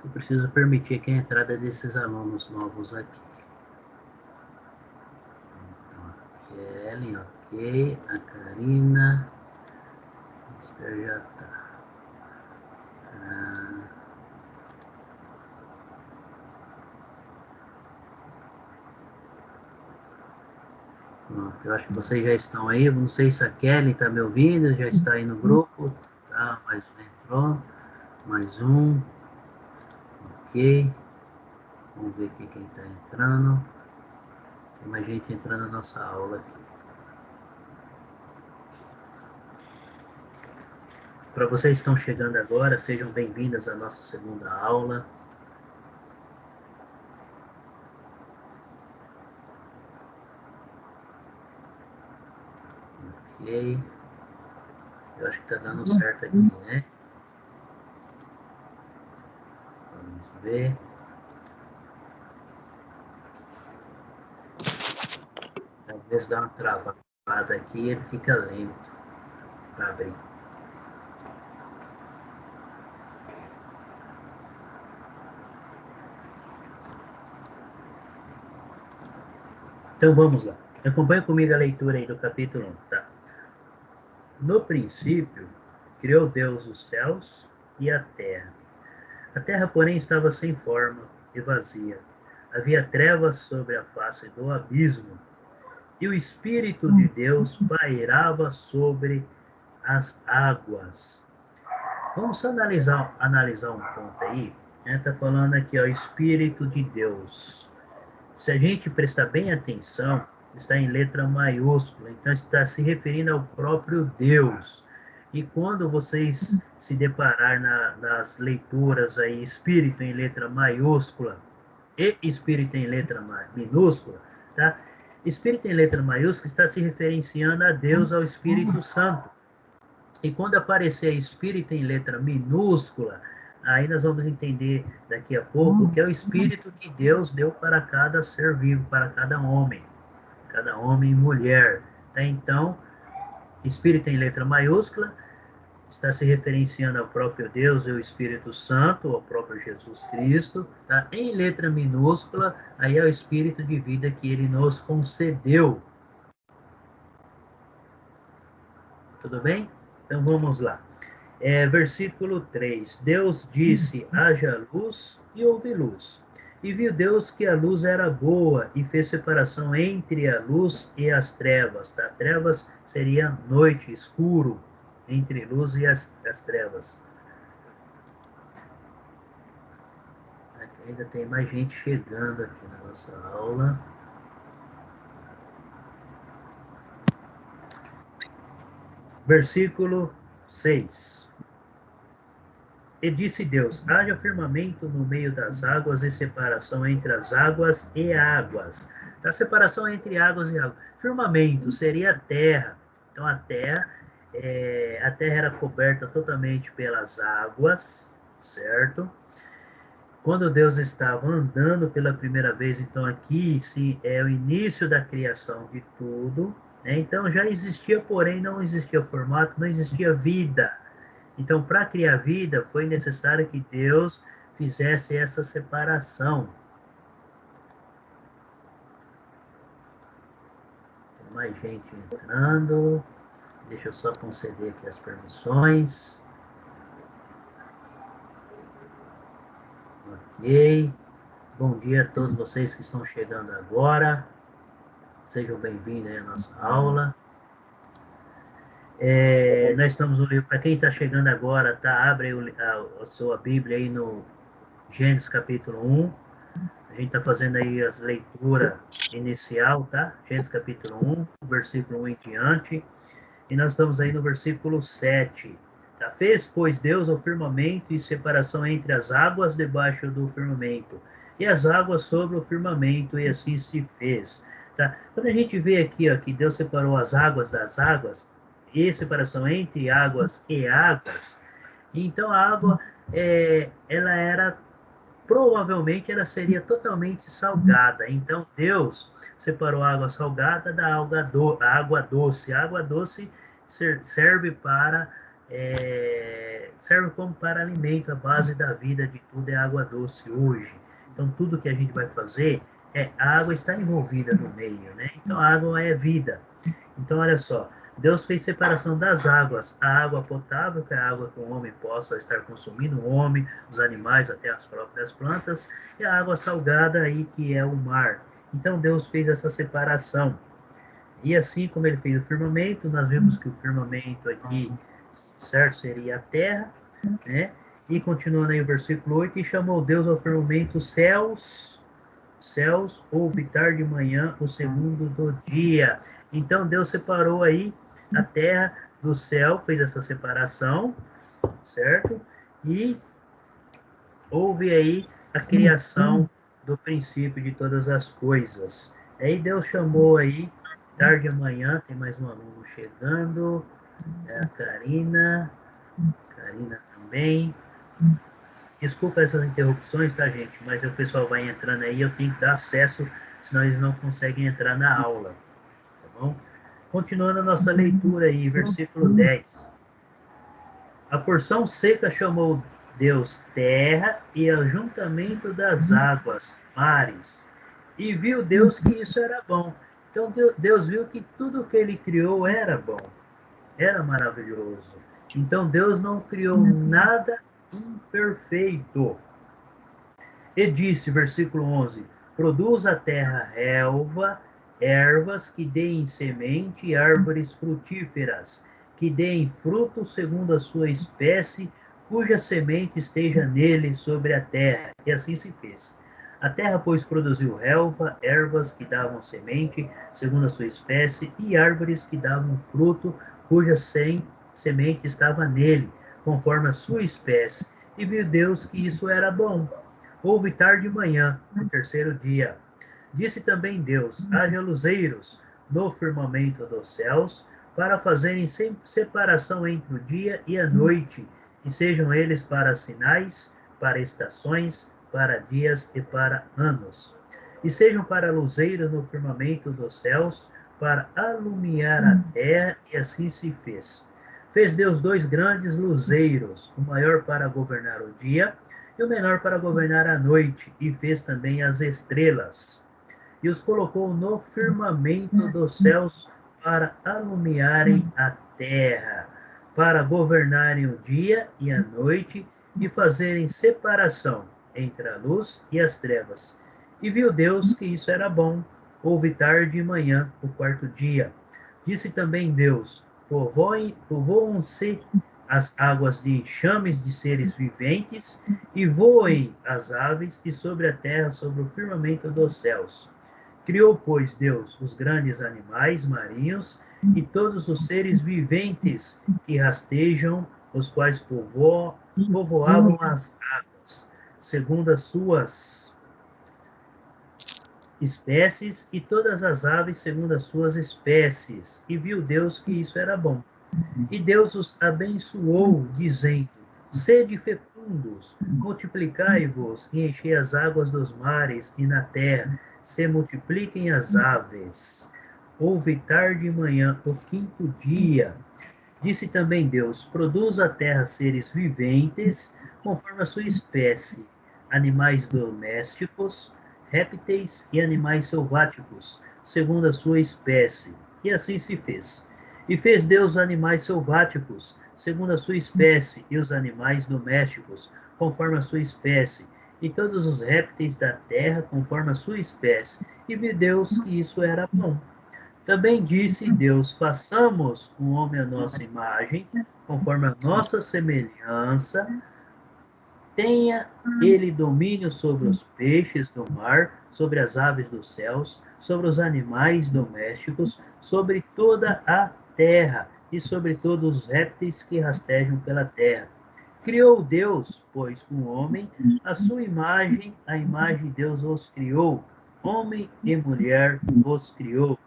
Eu preciso permitir aqui a entrada desses alunos novos aqui. Então, a Kelly, ok. A Karina. Mister já tá. Pronto, eu acho que vocês já estão aí. Eu não sei se a Kelly está me ouvindo, já está aí no grupo. Tá, mais um entrou. Mais um. Ok. Vamos ver aqui quem está entrando. Tem mais gente entrando na nossa aula aqui. Para vocês que estão chegando agora, sejam bem-vindos à nossa segunda aula. Ok. Eu acho que está dando certo aqui, né? Vamos ver. Às vezes dá uma travada aqui e ele fica lento para abrir. Então vamos lá. Acompanha comigo a leitura aí do capítulo 1, tá? No princípio, criou Deus os céus e a terra. A terra, porém, estava sem forma e vazia. Havia trevas sobre a face do abismo, e o Espírito de Deus pairava sobre as águas. Vamos só analisar um ponto aí. Está falando aqui, ó, Espírito de Deus. Se a gente prestar bem atenção, está em letra maiúscula, então está se referindo ao próprio Deus. E quando vocês se deparar nas leituras aí, Espírito em letra maiúscula e Espírito em letra minúscula, tá? Espírito em letra maiúscula está se referenciando a Deus, ao Espírito Santo. E quando aparecer Espírito em letra minúscula, aí nós vamos entender daqui a pouco que é o Espírito que Deus deu para cada ser vivo, para cada homem e mulher. Tá? Então, Espírito em letra maiúscula está se referenciando ao próprio Deus e ao Espírito Santo, ao próprio Jesus Cristo. Tá? Em letra minúscula, aí é o Espírito de vida que ele nos concedeu. Tudo bem? Então vamos lá. Versículo 3. Deus disse, haja luz, e houve luz. E viu Deus que a luz era boa, e fez separação entre a luz e as trevas. Tá? Trevas seria noite, escuro, entre luz e as trevas. Aqui ainda tem mais gente chegando aqui na nossa aula. Versículo 6. E disse Deus, haja firmamento no meio das águas e separação entre as águas e águas. Tá? Separação entre águas e águas. Firmamento seria a terra. Então a terra era coberta totalmente pelas águas, certo? Quando Deus estava andando pela primeira vez, então aqui é o início da criação de tudo. Então já existia, porém não existia formato, não existia vida. Então, para criar vida, foi necessário que Deus fizesse essa separação. Tem mais gente entrando. Deixa eu só conceder aqui as permissões. Ok. Bom dia a todos vocês que estão chegando agora. Sejam bem-vindos à nossa aula. Nós estamos no livro, para quem está chegando agora, tá? Abre a sua Bíblia aí no Gênesis capítulo 1. A gente está fazendo aí as leituras inicial, tá? Gênesis capítulo 1, versículo 1 em diante. E nós estamos aí no versículo 7. Tá? Fez, pois, Deus o firmamento e separação entre as águas debaixo do firmamento, e as águas sobre o firmamento, e assim se fez. Tá? Quando a gente vê aqui, ó, que Deus separou as águas das águas, e separação entre águas e águas, então a água, provavelmente ela seria totalmente salgada. Então Deus separou a água salgada da água doce. A água doce serve como para alimento, a base da vida de tudo é a água doce hoje. Então tudo que a gente vai fazer, a água está envolvida no meio, né? Então a água é vida. Então olha só, Deus fez separação das águas, a água potável, que é a água que o homem possa estar consumindo, o homem, os animais, até as próprias plantas, e a água salgada aí, que é o mar. Então Deus fez essa separação. E assim como ele fez o firmamento, nós vemos que o firmamento aqui, certo, seria a terra, né? E continuando aí o versículo 8, e chamou Deus ao firmamento céus, houve tarde e manhã, o segundo do dia. Então Deus separou aí a terra do céu, fez essa separação, certo? E houve aí a criação do princípio de todas as coisas. Aí Deus chamou aí, tarde e manhã, tem mais um aluno chegando, a Karina também. Desculpa essas interrupções, tá, gente? Mas o pessoal vai entrando aí, eu tenho que dar acesso, senão eles não conseguem entrar na aula, tá bom? Continuando a nossa leitura aí, versículo 10. A porção seca chamou Deus terra e ajuntamento das águas, mares. E viu Deus que isso era bom. Então Deus viu que tudo que ele criou era bom, era maravilhoso. Então Deus não criou nada imperfeito. E disse, versículo 11, produz a terra relva, ervas que deem semente e árvores frutíferas, que deem fruto segundo a sua espécie, cuja semente esteja nele sobre a terra. E assim se fez. A terra, pois, produziu relva, ervas que davam semente segundo a sua espécie, e árvores que davam fruto, cuja semente estava nele, conforme a sua espécie. E viu Deus que isso era bom. Houve tarde e manhã, o terceiro dia. Disse também Deus: haja luzeiros no firmamento dos céus, para fazerem separação entre o dia e a noite, e sejam eles para sinais, para estações, para dias e para anos. E sejam para luzeiros no firmamento dos céus, para alumiar a terra, e assim se fez. Fez Deus 2 grandes luzeiros, o maior para governar o dia e o menor para governar a noite, e fez também as estrelas. E os colocou no firmamento dos céus para alumiarem a terra, para governarem o dia e a noite, e fazerem separação entre a luz e as trevas. E viu Deus que isso era bom. Houve tarde e manhã, o quarto dia. Disse também Deus: povoam-se as águas de enxames de seres viventes, e voem as aves, e sobre a terra, sobre o firmamento dos céus. Criou, pois, Deus os grandes animais marinhos e todos os seres viventes que rastejam, os quais povoavam as águas, segundo as suas espécies, e todas as aves segundo as suas espécies. E viu Deus que isso era bom. E Deus os abençoou, dizendo: sede fecundos, multiplicai-vos e enchei as águas dos mares e na terra, se multipliquem as aves. Houve tarde e manhã, o quinto dia. Disse também Deus: produz a terra seres viventes, conforme a sua espécie, animais domésticos, répteis e animais selváticos, segundo a sua espécie. E assim se fez. E fez Deus animais selváticos, segundo a sua espécie, e os animais domésticos, conforme a sua espécie, e todos os répteis da terra, conforme a sua espécie. E viu Deus que isso era bom. Também disse Deus: façamos o homem à nossa imagem, conforme a nossa semelhança. Tenha ele domínio sobre os peixes do mar, sobre as aves dos céus, sobre os animais domésticos, sobre toda a terra e sobre todos os répteis que rastejam pela terra. Criou Deus, pois, o homem, a sua imagem, a imagem de Deus os criou, homem e mulher os criou.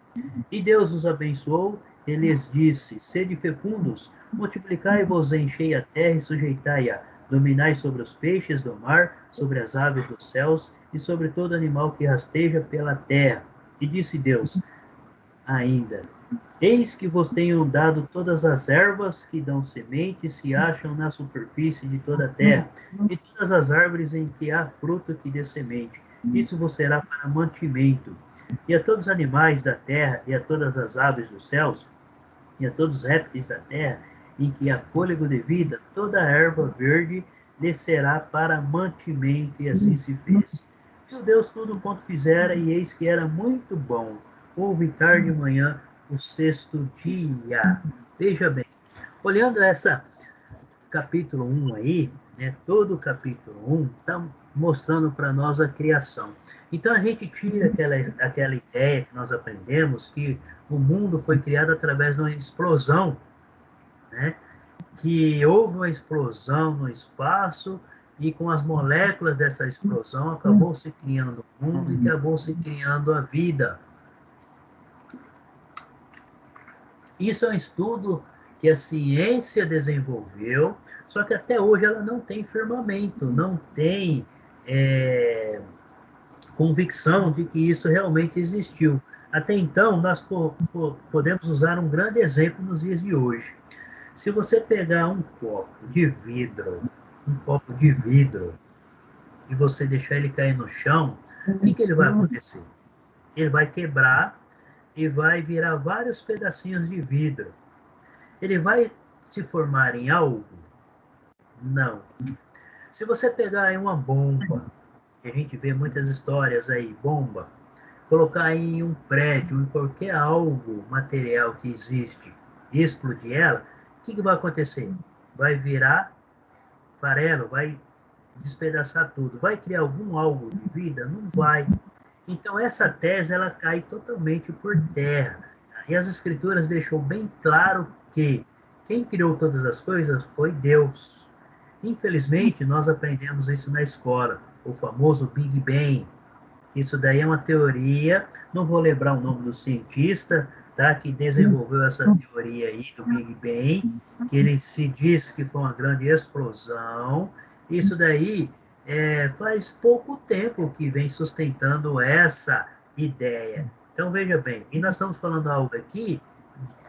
E Deus os abençoou, e lhes disse: sede fecundos, multiplicai-vos, enchei a terra e sujeitai-a, dominai sobre os peixes do mar, sobre as aves dos céus e sobre todo animal que rasteja pela terra. E disse Deus ainda: eis que vos tenho dado todas as ervas que dão semente e se acham na superfície de toda a terra, e todas as árvores em que há fruto que dê semente. Isso vos será para mantimento. E a todos os animais da terra, e a todas as aves dos céus, e a todos os répteis da terra, em que há fôlego de vida, toda a erva verde lhe será para mantimento, e assim se fez. Viu Deus tudo quanto fizera, e eis que era muito bom. Houve tarde e manhã, o sexto dia. Veja bem, olhando essa capítulo 1 aí, né, todo o capítulo 1 está mostrando para nós a criação. Então a gente tira aquela ideia que nós aprendemos que o mundo foi criado através de uma explosão, né? Que houve uma explosão no espaço e com as moléculas dessa explosão acabou se criando o mundo e acabou se criando a vida. Isso é um estudo que a ciência desenvolveu, só que até hoje ela não tem firmamento, não tem convicção de que isso realmente existiu. Até então, nós podemos usar um grande exemplo nos dias de hoje. Se você pegar um copo de vidro, e você deixar ele cair no chão, o que ele vai acontecer? Ele vai quebrar e vai virar vários pedacinhos de vidro. Ele vai se formar em algo? Não. Se você pegar aí uma bomba, que a gente vê muitas histórias aí, bomba, colocar em um prédio, em qualquer algo material que existe, e explodir ela, o que vai acontecer? Vai virar farelo, vai despedaçar tudo. Vai criar algum algo de vida? Não vai. Então essa tese ela cai totalmente por terra. E as escrituras deixou bem claro que Quem criou todas as coisas foi Deus. Infelizmente, nós aprendemos isso na escola, o famoso Big Bang. Isso daí é uma teoria, não vou lembrar o nome do cientista, tá, que desenvolveu essa teoria aí do Big Bang, que ele se diz que foi uma grande explosão. Isso daí faz pouco tempo que vem sustentando essa ideia. Então, veja bem, e nós estamos falando algo aqui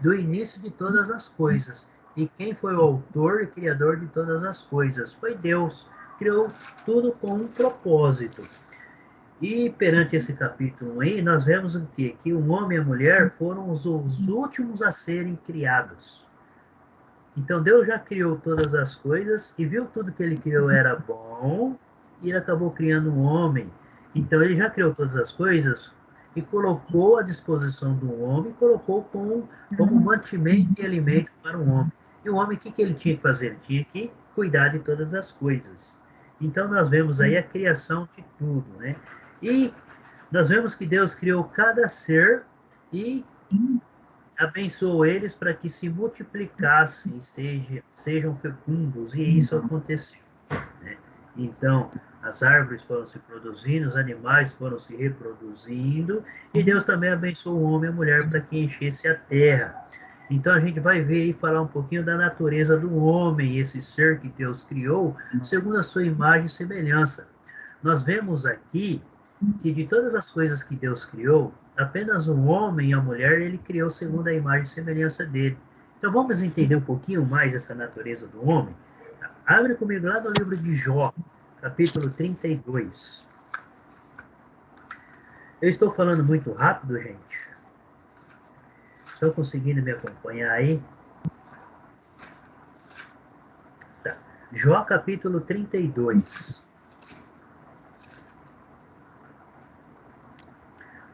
do início de todas as coisas. E quem foi o autor e criador de todas as coisas? Foi Deus. Criou tudo com um propósito. E perante esse capítulo aí, nós vemos o quê? Que o homem e a mulher foram os últimos a serem criados. Então Deus já criou todas as coisas e viu tudo que ele criou era bom e ele acabou criando um homem. Então ele já criou todas as coisas e colocou à disposição do homem, colocou como mantimento e alimento para o homem. E o homem, o que ele tinha que fazer? Ele tinha que cuidar de todas as coisas. Então nós vemos aí a criação de tudo, né? E nós vemos que Deus criou cada ser e abençoou eles para que se multiplicassem e sejam fecundos, e isso aconteceu, né? Então, as árvores foram se produzindo, os animais foram se reproduzindo, e Deus também abençoou o homem e a mulher para que enchesse a terra. Então, a gente vai ver e falar um pouquinho da natureza do homem, esse ser que Deus criou, segundo a sua imagem e semelhança. Nós vemos aqui que de todas as coisas que Deus criou, apenas o homem e a mulher ele criou segundo a imagem e semelhança dele. Então vamos entender um pouquinho mais essa natureza do homem? Abre comigo lá no livro de Jó, capítulo 32. Eu estou falando muito rápido, gente? Estão conseguindo me acompanhar aí? Tá. Jó, capítulo 32.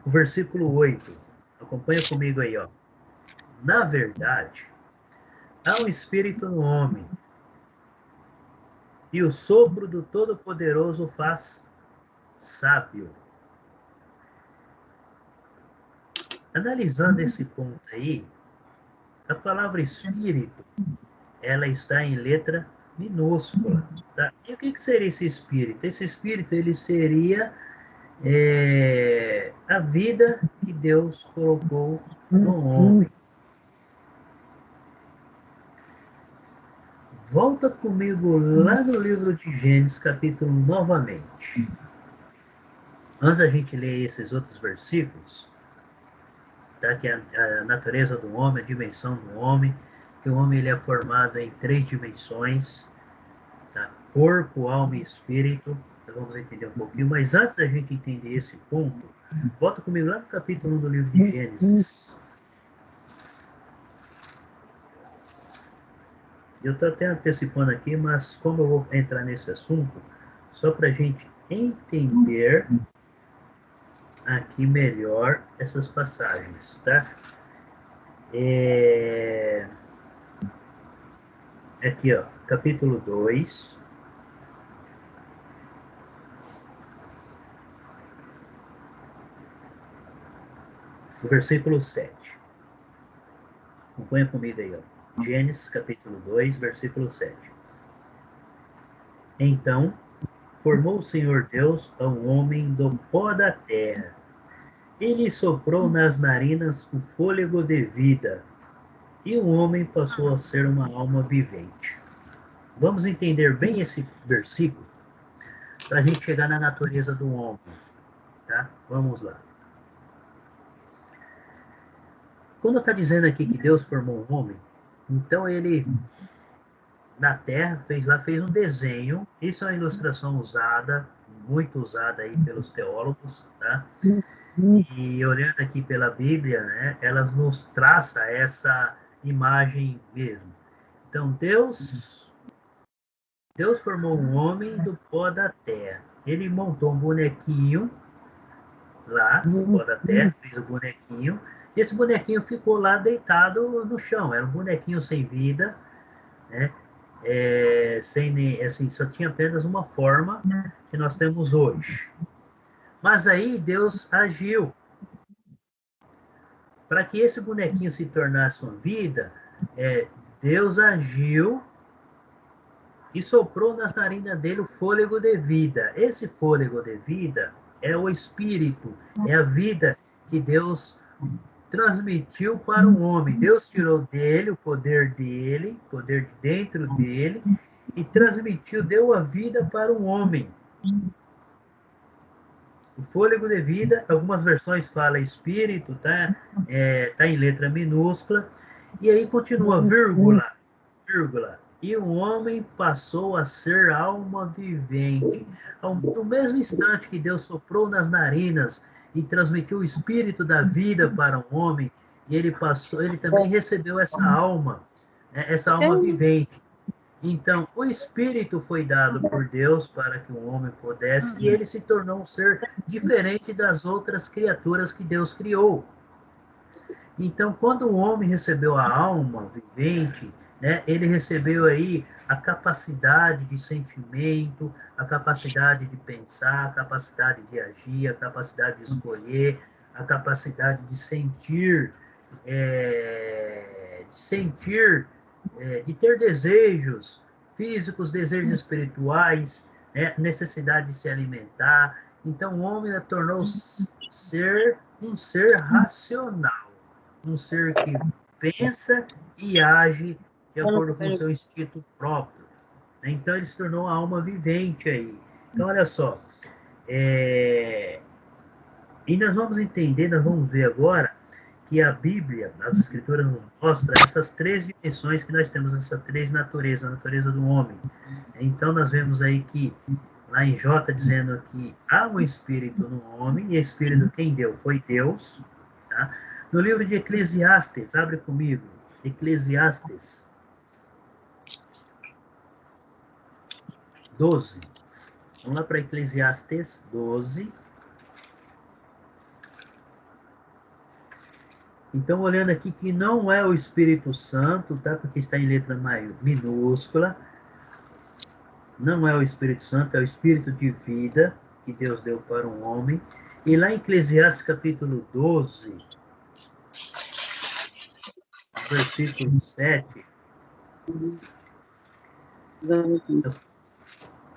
O versículo 8. Acompanha comigo aí, ó. Na verdade, há um espírito no homem, e o sopro do Todo-Poderoso faz sábio. Analisando esse ponto aí, a palavra espírito, ela está em letra minúscula, tá? E o que seria esse espírito? Esse espírito, ele seria a vida que Deus colocou no homem. Volta comigo lá no livro de Gênesis, capítulo novamente. Antes da gente ler esses outros versículos, tá? Que é a natureza do homem, a dimensão do homem, que o homem ele é formado em 3 dimensões, tá? Corpo, alma e espírito. Então, vamos entender um pouquinho, mas antes da gente entender esse ponto, volta comigo lá no capítulo 1 do livro de Gênesis. Eu estou até antecipando aqui, mas como eu vou entrar nesse assunto, só para a gente entender aqui melhor essas passagens, tá? Aqui, ó, capítulo 2. Versículo 7. Acompanha comigo aí, ó. Gênesis, capítulo 2, versículo 7. Então, formou o Senhor Deus ao homem do pó da terra, e lhe soprou nas narinas o fôlego de vida, e o homem passou a ser uma alma vivente. Vamos entender bem esse versículo, para a gente chegar na natureza do homem, tá? Vamos lá. Quando está dizendo aqui que Deus formou o homem, então ele, na terra, fez um desenho. Isso é uma ilustração usada, muito usada aí pelos teólogos, tá? E olhando aqui pela Bíblia, né, elas nos traça essa imagem mesmo. Então, Deus formou um homem do pó da terra. Ele montou um bonequinho lá, no pó da terra, fez o bonequinho, e esse bonequinho ficou lá deitado no chão. Era um bonequinho sem vida, né? Assim, só tinha apenas uma forma que nós temos hoje. Mas aí Deus agiu para que esse bonequinho se tornasse uma vida. Deus agiu e soprou nas narinas dele o fôlego de vida. Esse fôlego de vida é o Espírito, é a vida que Deus transmitiu para o homem. Deus tirou dele, o poder de dentro dele, e transmitiu, deu a vida para o homem. O fôlego de vida, algumas versões falam espírito, tá? Tá em letra minúscula. E aí continua, vírgula. E o homem passou a ser alma vivente. No mesmo instante que Deus soprou nas narinas e transmitiu o espírito da vida para o homem, e ele também recebeu essa alma vivente. Então, o Espírito foi dado por Deus para que o homem pudesse, e ele se tornou um ser diferente das outras criaturas que Deus criou. Então, quando o homem recebeu a alma vivente, né, ele recebeu aí a capacidade de sentimento, a capacidade de pensar, a capacidade de agir, a capacidade de escolher, a capacidade de sentir, de ter desejos físicos, desejos espirituais, né, necessidade de se alimentar. Então, o homem tornou-se um ser racional, um ser que pensa e age de acordo com o seu instinto próprio. Então, ele se tornou uma alma vivente aí. Então, olha só. E nós vamos ver agora que a Bíblia, as Escrituras nos mostram essas três dimensões que nós temos, essas três naturezas, a natureza do homem. Então, nós vemos aí que, lá em Jó, dizendo que há um espírito no homem, e espírito quem deu? Foi Deus. Tá? No livro de Eclesiastes, abre comigo, Eclesiastes 12. Vamos lá para Eclesiastes 12. Então, olhando aqui que não é o Espírito Santo, tá? Porque está em letra minúscula. Não é o Espírito Santo, é o Espírito de vida que Deus deu para um homem. E lá em Eclesiastes capítulo 12, versículo 7.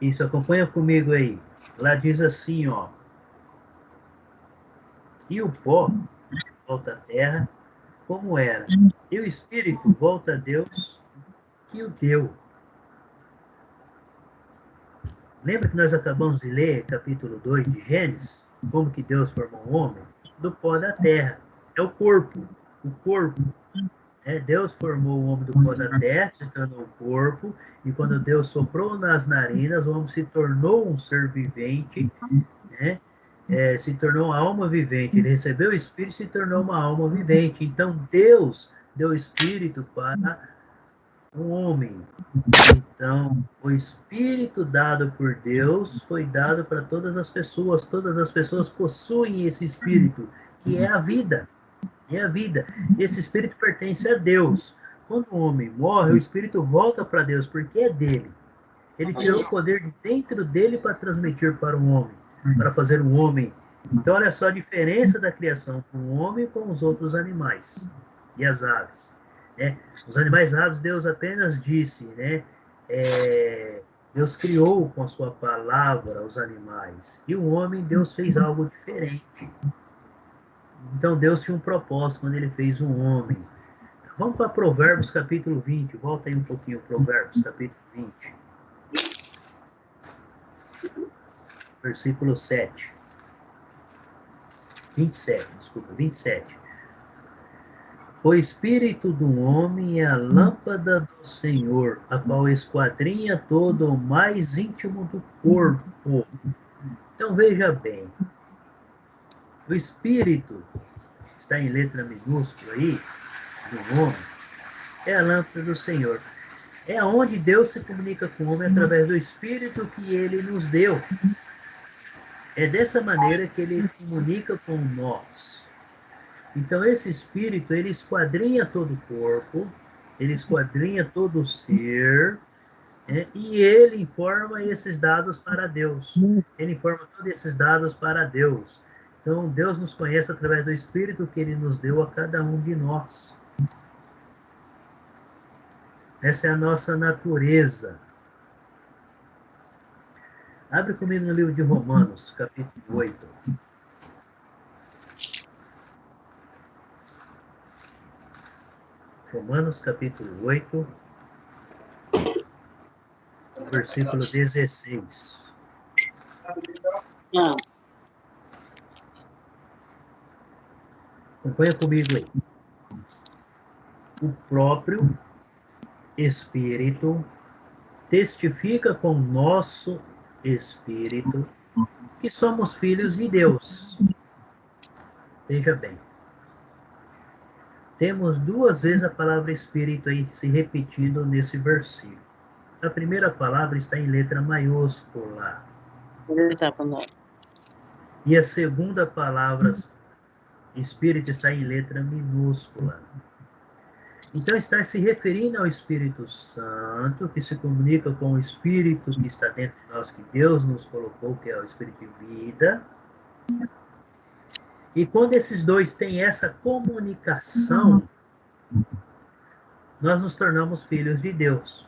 Isso, acompanha comigo aí. Lá diz assim, ó. E o pó volta à terra, como era. E o Espírito volta a Deus, que o deu. Lembra que nós acabamos de ler capítulo 2 de Gênesis? Como que Deus formou o homem? Do pó da terra. É o corpo. O corpo. Deus formou o homem do pó da terra, se tornou o corpo, e quando Deus soprou nas narinas, o homem se tornou um ser vivente, né? Se tornou uma alma vivente. Ele recebeu o Espírito e se tornou uma alma vivente. Então, Deus deu o Espírito para o homem. Então, o Espírito dado por Deus foi dado para todas as pessoas. Todas as pessoas possuem esse Espírito, que é a vida. É a vida. Esse Espírito pertence a Deus. Quando o homem morre, o Espírito volta para Deus, porque é dele. Ele tirou o poder de dentro dele para transmitir para o homem, para fazer o homem. Então, olha só a diferença da criação com o homem e com os outros animais e as aves. Né? Os animais aves, Deus apenas disse, né? Deus criou com a sua palavra os animais. E o homem, Deus fez algo diferente. Então, Deus tinha um propósito quando ele fez um homem. Vamos para Provérbios, capítulo 20. Volta aí um pouquinho, Provérbios, capítulo 20. Versículo 7. 27. O Espírito do homem é a lâmpada do Senhor, a qual esquadrinha todo o mais íntimo do corpo. Então, veja bem. O Espírito, está em letra minúscula aí, do homem, é a lâmpada do Senhor. É onde Deus se comunica com o homem através do Espírito que ele nos deu. É dessa maneira que ele comunica com nós. Então, esse Espírito, ele esquadrinha todo o corpo, ele esquadrinha todo o ser, e ele informa esses dados para Deus. Ele informa todos esses dados para Deus. Então, Deus nos conhece através do Espírito que ele nos deu a cada um de nós. Essa é a nossa natureza. Abre comigo no livro de Romanos, capítulo 8. Romanos, capítulo 8, versículo 16. Acompanha comigo aí. O próprio Espírito testifica com o nosso Espírito que somos filhos de Deus. Veja bem. Temos duas vezes a palavra Espírito aí se repetindo nesse versículo. A primeira palavra está em letra maiúscula. E a segunda palavra, Espírito, está em letra minúscula. Então, está se referindo ao Espírito Santo, que se comunica com o Espírito que está dentro de nós, que Deus nos colocou, que é o Espírito de vida. E quando esses dois têm essa comunicação, nós nos tornamos filhos de Deus.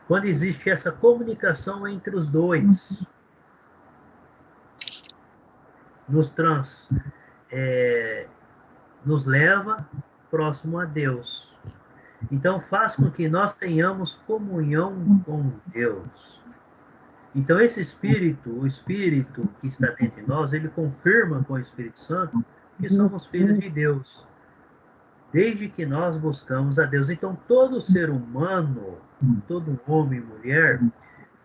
Quando existe essa comunicação entre os dois, nos leva próximo a Deus. Então, faz com que nós tenhamos comunhão com Deus. Então, esse Espírito, o Espírito que está dentro de nós, ele confirma com o Espírito Santo que somos filhos de Deus, desde que nós buscamos a Deus. Então, todo ser humano, todo homem e mulher,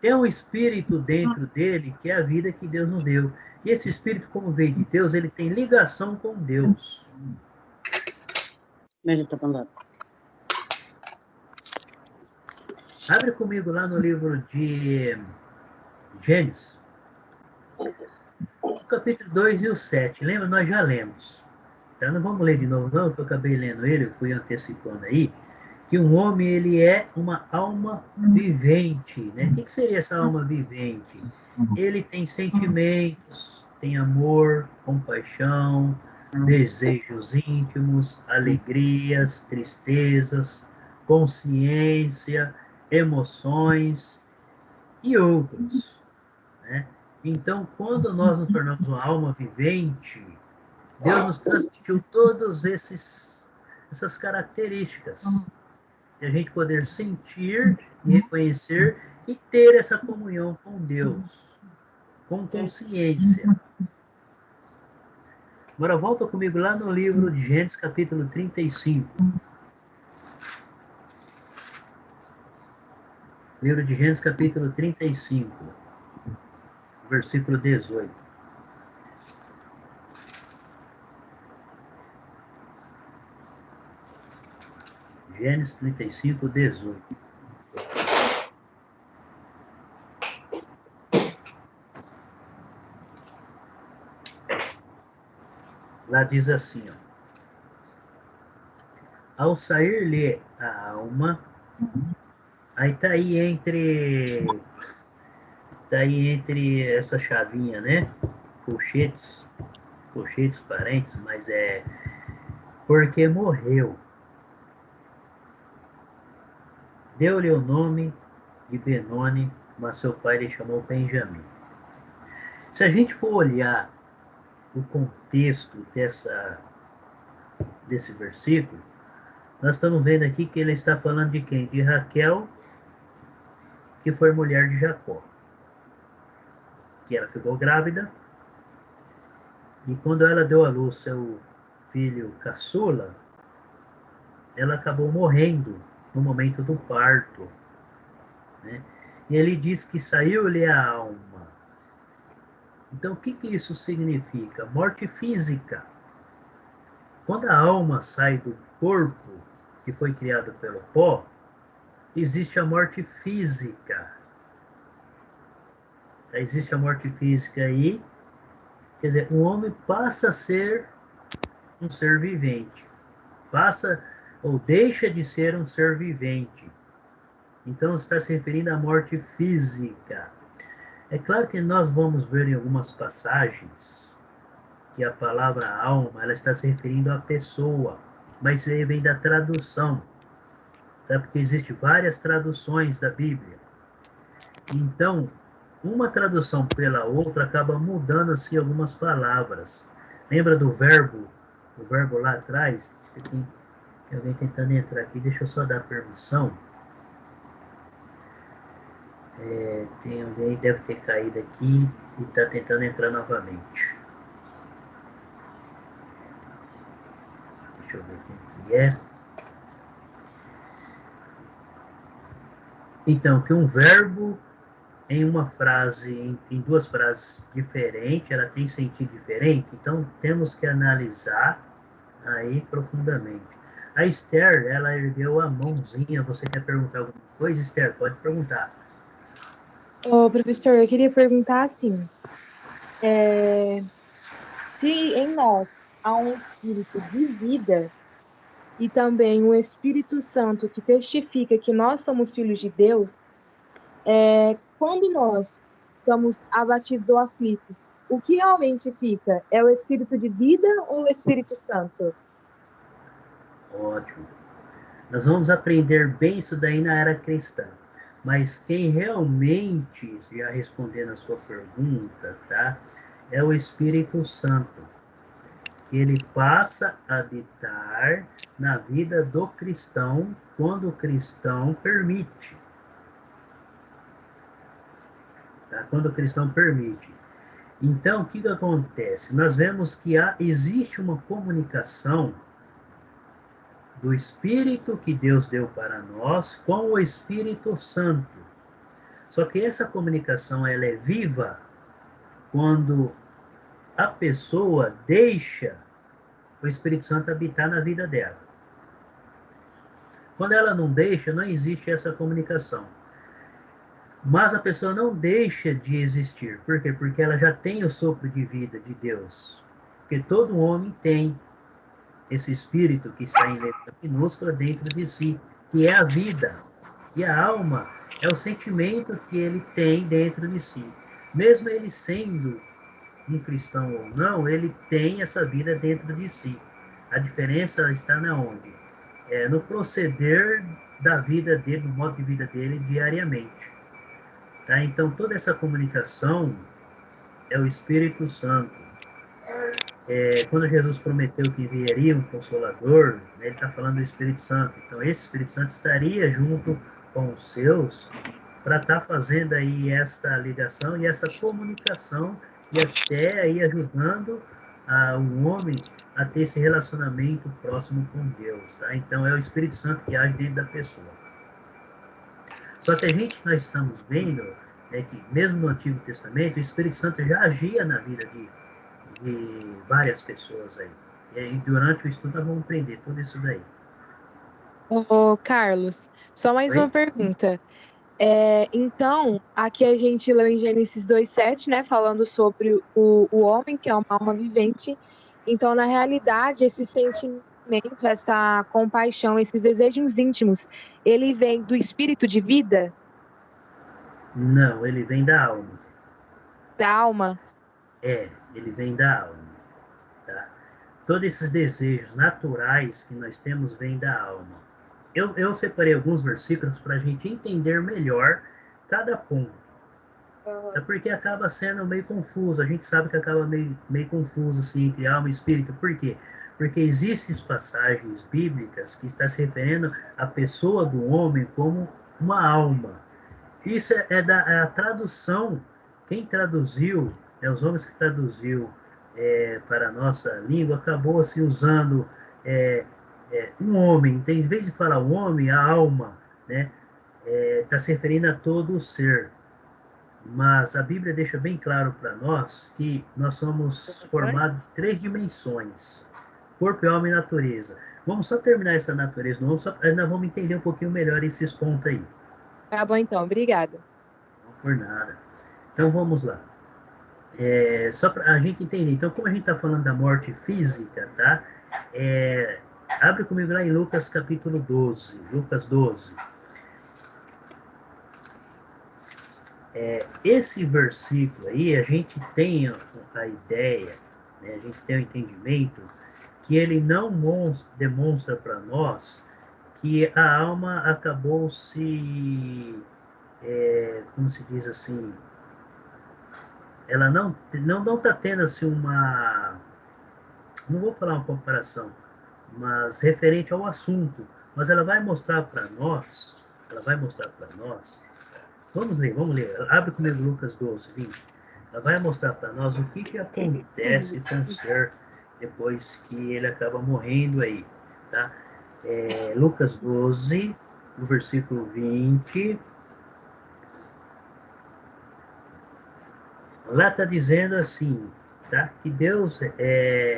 tem um Espírito dentro dele, que é a vida que Deus nos deu. E esse Espírito, como veio de Deus, ele tem ligação com Deus. Abre comigo lá no livro de Gênesis, o capítulo 2 e o 7. Lembra? Nós já lemos. Então, não vamos ler de novo, não, porque eu acabei lendo ele, eu fui antecipando aí, que um homem, ele é uma alma vivente, né? O que seria essa alma vivente? Ele tem sentimentos, tem amor, compaixão, desejos íntimos, alegrias, tristezas, consciência, emoções e outros, né? Então, quando nós nos tornamos uma alma vivente, Deus nos transmitiu todas essas características, de a gente poder sentir e reconhecer e ter essa comunhão com Deus, com consciência. Agora volta comigo lá no livro de Gênesis, capítulo 35. Livro de Gênesis, capítulo 35, versículo 18. Gênesis 35, 18. Lá diz assim, ó. Ao sair-lhe a alma, aí tá aí entre essa chavinha, né? Colchetes, parênteses, mas é porque morreu. Deu-lhe o nome de Benoni, mas seu pai lhe chamou Benjamim. Se a gente for olhar o contexto desse versículo, nós estamos vendo aqui que ele está falando de quem? De Raquel, que foi mulher de Jacó. Que ela ficou grávida, e quando ela deu à luz seu filho caçula, ela acabou morrendo no momento do parto, né? E ele diz que saiu-lhe a alma. Então, o que isso significa? Morte física. Quando a alma sai do corpo, que foi criado pelo pó, existe a morte física. Existe a morte física aí, quer dizer, o homem passa a ser um ser vivente. Passa ou deixa de ser um ser vivente. Então, está se referindo à morte física. É claro que nós vamos ver em algumas passagens que a palavra alma, ela está se referindo à pessoa, mas isso aí vem da tradução. tá? Porque existem várias traduções da Bíblia. Então, uma tradução pela outra acaba mudando assim algumas palavras. Lembra do verbo? O verbo lá atrás? Tem alguém tentando entrar aqui. Deixa eu só dar permissão. Tem alguém que deve ter caído aqui e está tentando entrar novamente. Deixa eu ver quem que é. Então, que um verbo em uma frase, em duas frases diferentes, ela tem sentido diferente, então temos que analisar aí profundamente. A Esther, ela ergueu a mãozinha. Você quer perguntar alguma coisa, Esther? Pode perguntar. Ô, professor, eu queria perguntar assim, se em nós há um espírito de vida e também um Espírito Santo que testifica que nós somos filhos de Deus, quando nós estamos abatidos ou aflitos, o que realmente fica? É o Espírito de vida ou o Espírito Santo? Ótimo. Nós vamos aprender bem isso daí na era cristã. Mas quem realmente, já respondendo a sua pergunta, tá? É o Espírito Santo, que ele passa a habitar na vida do cristão quando o cristão permite. Tá? Quando o cristão permite. Então, o que que acontece? Nós vemos que existe uma comunicação do Espírito que Deus deu para nós com o Espírito Santo. Só que essa comunicação ela é viva quando a pessoa deixa o Espírito Santo habitar na vida dela. Quando ela não deixa, não existe essa comunicação. Mas a pessoa não deixa de existir. Por quê? Porque ela já tem o sopro de vida de Deus. Porque todo homem tem esse espírito que está em letra minúscula dentro de si, que é a vida. E a alma é o sentimento que ele tem dentro de si. Mesmo ele sendo um cristão ou não, ele tem essa vida dentro de si. A diferença está na onde? No proceder da vida dele, do modo de vida dele diariamente. Tá? Então, toda essa comunicação é o Espírito Santo. Quando Jesus prometeu que viria um Consolador, né, ele está falando do Espírito Santo. Então, esse Espírito Santo estaria junto com os seus para estar fazendo aí esta ligação e essa comunicação e até aí ajudando o homem a ter esse relacionamento próximo com Deus. Tá? Então, é o Espírito Santo que age dentro da pessoa. Só que nós estamos vendo que, mesmo no Antigo Testamento, o Espírito Santo já agia na vida de várias pessoas aí. E aí, durante o estudo, nós vamos aprender tudo isso daí. Ô, Carlos, só mais uma pergunta. Então, aqui a gente leu em Gênesis 2:7, né, falando sobre o homem, que é uma alma vivente. Então, na realidade, esse sentimento, essa compaixão, esses desejos íntimos, ele vem do espírito de vida? Não, ele vem da alma. Da alma? Ele vem da alma. Tá? Todos esses desejos naturais que nós temos vêm da alma. Eu separei alguns versículos para a gente entender melhor cada ponto. Tá? Porque acaba sendo meio confuso. A gente sabe que acaba meio confuso assim, entre alma e espírito. Por quê? Porque existem passagens bíblicas que estão se referindo à pessoa do homem como uma alma. Isso é a tradução. Quem traduziu, os homens que traduziu para a nossa língua, acabou assim, usando um homem. Então, em vez de falar o homem, a alma, né, está se referindo a todo o ser. Mas a Bíblia deixa bem claro para nós que nós somos formados de 3 dimensões: corpo, alma e natureza. Vamos só terminar essa natureza, nós vamos entender um pouquinho melhor esses pontos aí. Tá bom, então, obrigada. Não por nada. Então vamos lá. Só para a gente entender. Então, como a gente está falando da morte física, tá? Abre comigo lá em Lucas capítulo 12. Lucas 12. Esse versículo aí, a gente tem a ideia, né, a gente tem o entendimento que ele não demonstra para nós que a alma acabou se, como se diz assim, ela não está tendo assim uma, não vou falar uma comparação, mas referente ao assunto, mas ela vai mostrar para nós, vamos ler, abre comigo Lucas 12, 20, ela vai mostrar para nós o que acontece com o ser depois que ele acaba morrendo aí, tá? Lucas 12, no versículo 20, lá está dizendo assim, tá? Que Deus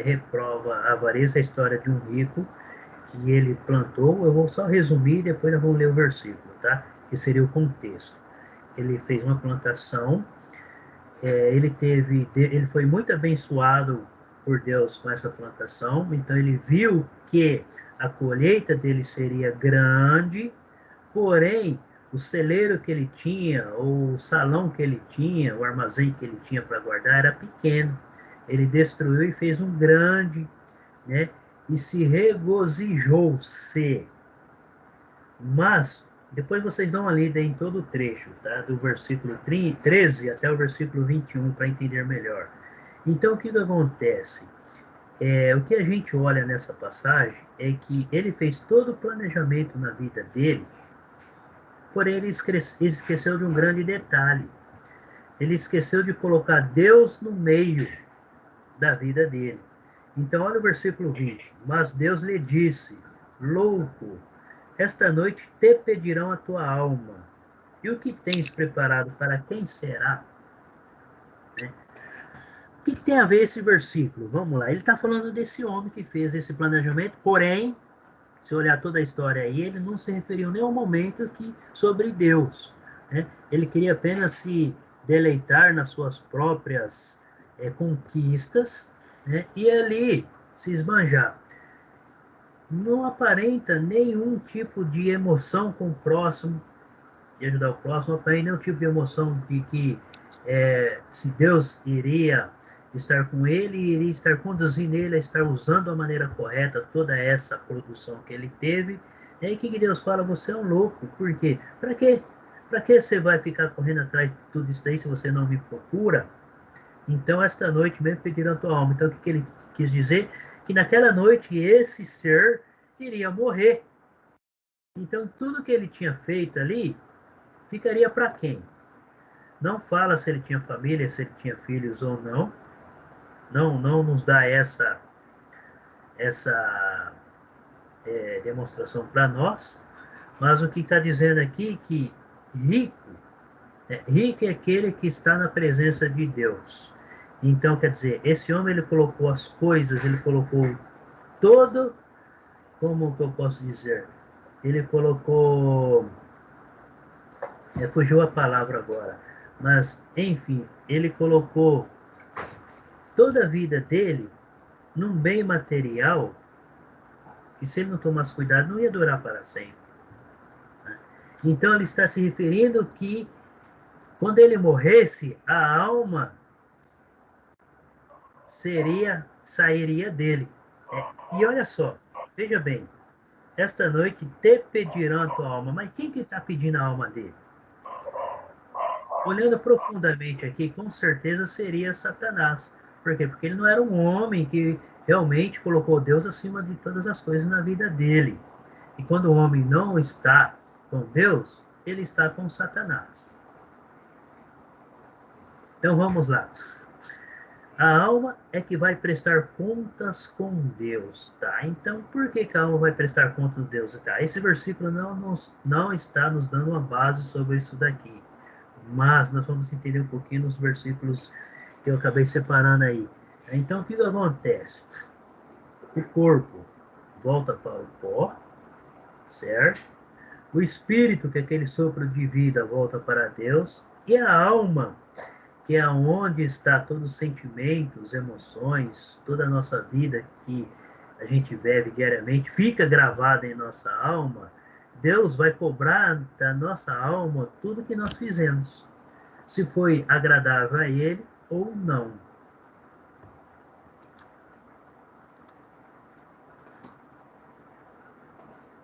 reprova a avareza, a história de um rico que ele plantou. Eu vou só resumir, depois nós vamos ler o versículo, tá? Que seria o contexto. Ele fez uma plantação, ele foi muito abençoado por Deus com essa plantação, então ele viu que a colheita dele seria grande, porém o celeiro que ele tinha, ou o salão que ele tinha, o armazém que ele tinha para guardar era pequeno. Ele destruiu e fez um grande, né? E se regozijou-se. Mas, depois vocês dão uma lida em todo o trecho, tá? Do versículo 13 até o versículo 21, para entender melhor. Então, o que acontece? O que a gente olha nessa passagem é que ele fez todo o planejamento na vida dele, porém ele esqueceu de um grande detalhe. Ele esqueceu de colocar Deus no meio da vida dele. Então, olha o versículo 20. Mas Deus lhe disse, louco, esta noite te pedirão a tua alma. E o que tens preparado para quem será? Né? O que tem a ver esse versículo? Vamos lá. Ele está falando desse homem que fez esse planejamento, porém, se olhar toda a história aí, ele não se referiu em nenhum momento sobre Deus. Né? Ele queria apenas se deleitar nas suas próprias conquistas, né? E ali se esbanjar. Não aparenta nenhum tipo de emoção com o próximo, de ajudar o próximo, não aparenta nenhum tipo de emoção de que se Deus iria estar com ele, iria estar conduzindo ele a estar usando a maneira correta toda essa produção que ele teve. E aí o que Deus fala? Você é um louco. Por quê? Para quê? Para que você vai ficar correndo atrás de tudo isso daí se você não me procura? Então, esta noite mesmo pedirão a tua alma. Então, o que ele quis dizer? Que naquela noite esse ser iria morrer. Então, tudo que ele tinha feito ali ficaria para quem? Não fala se ele tinha família, se ele tinha filhos ou não. Não nos dá essa demonstração para nós. Mas o que está dizendo aqui é que rico é aquele que está na presença de Deus. Então, quer dizer, esse homem, ele colocou as coisas, ele colocou todo, como que eu posso dizer? Ele colocou, fugiu a palavra agora, mas, enfim, ele colocou toda a vida dele num bem material que, se ele não tomasse cuidado, não ia durar para sempre. Então, ele está se referindo que, quando ele morresse, a alma sairia dele. E olha só, veja bem, esta noite te pedirão a tua alma. Mas quem que está pedindo a alma dele? Olhando profundamente aqui, com certeza seria Satanás. Por quê? Porque ele não era um homem que realmente colocou Deus acima de todas as coisas na vida dele. E quando o homem não está com Deus, ele está com Satanás. Então vamos lá. A alma é que vai prestar contas com Deus, tá? Então, por que a alma vai prestar contas com Deus? Tá? Esse versículo não está nos dando uma base sobre isso daqui, mas nós vamos entender um pouquinho nos versículos que eu acabei separando aí. Então, o que acontece? O corpo volta para o pó, certo? O espírito, que é aquele sopro de vida, volta para Deus, e a alma, que é onde está todos os sentimentos, emoções, toda a nossa vida que a gente vive diariamente, fica gravada em nossa alma. Deus vai cobrar da nossa alma tudo que nós fizemos, se foi agradável a Ele ou não.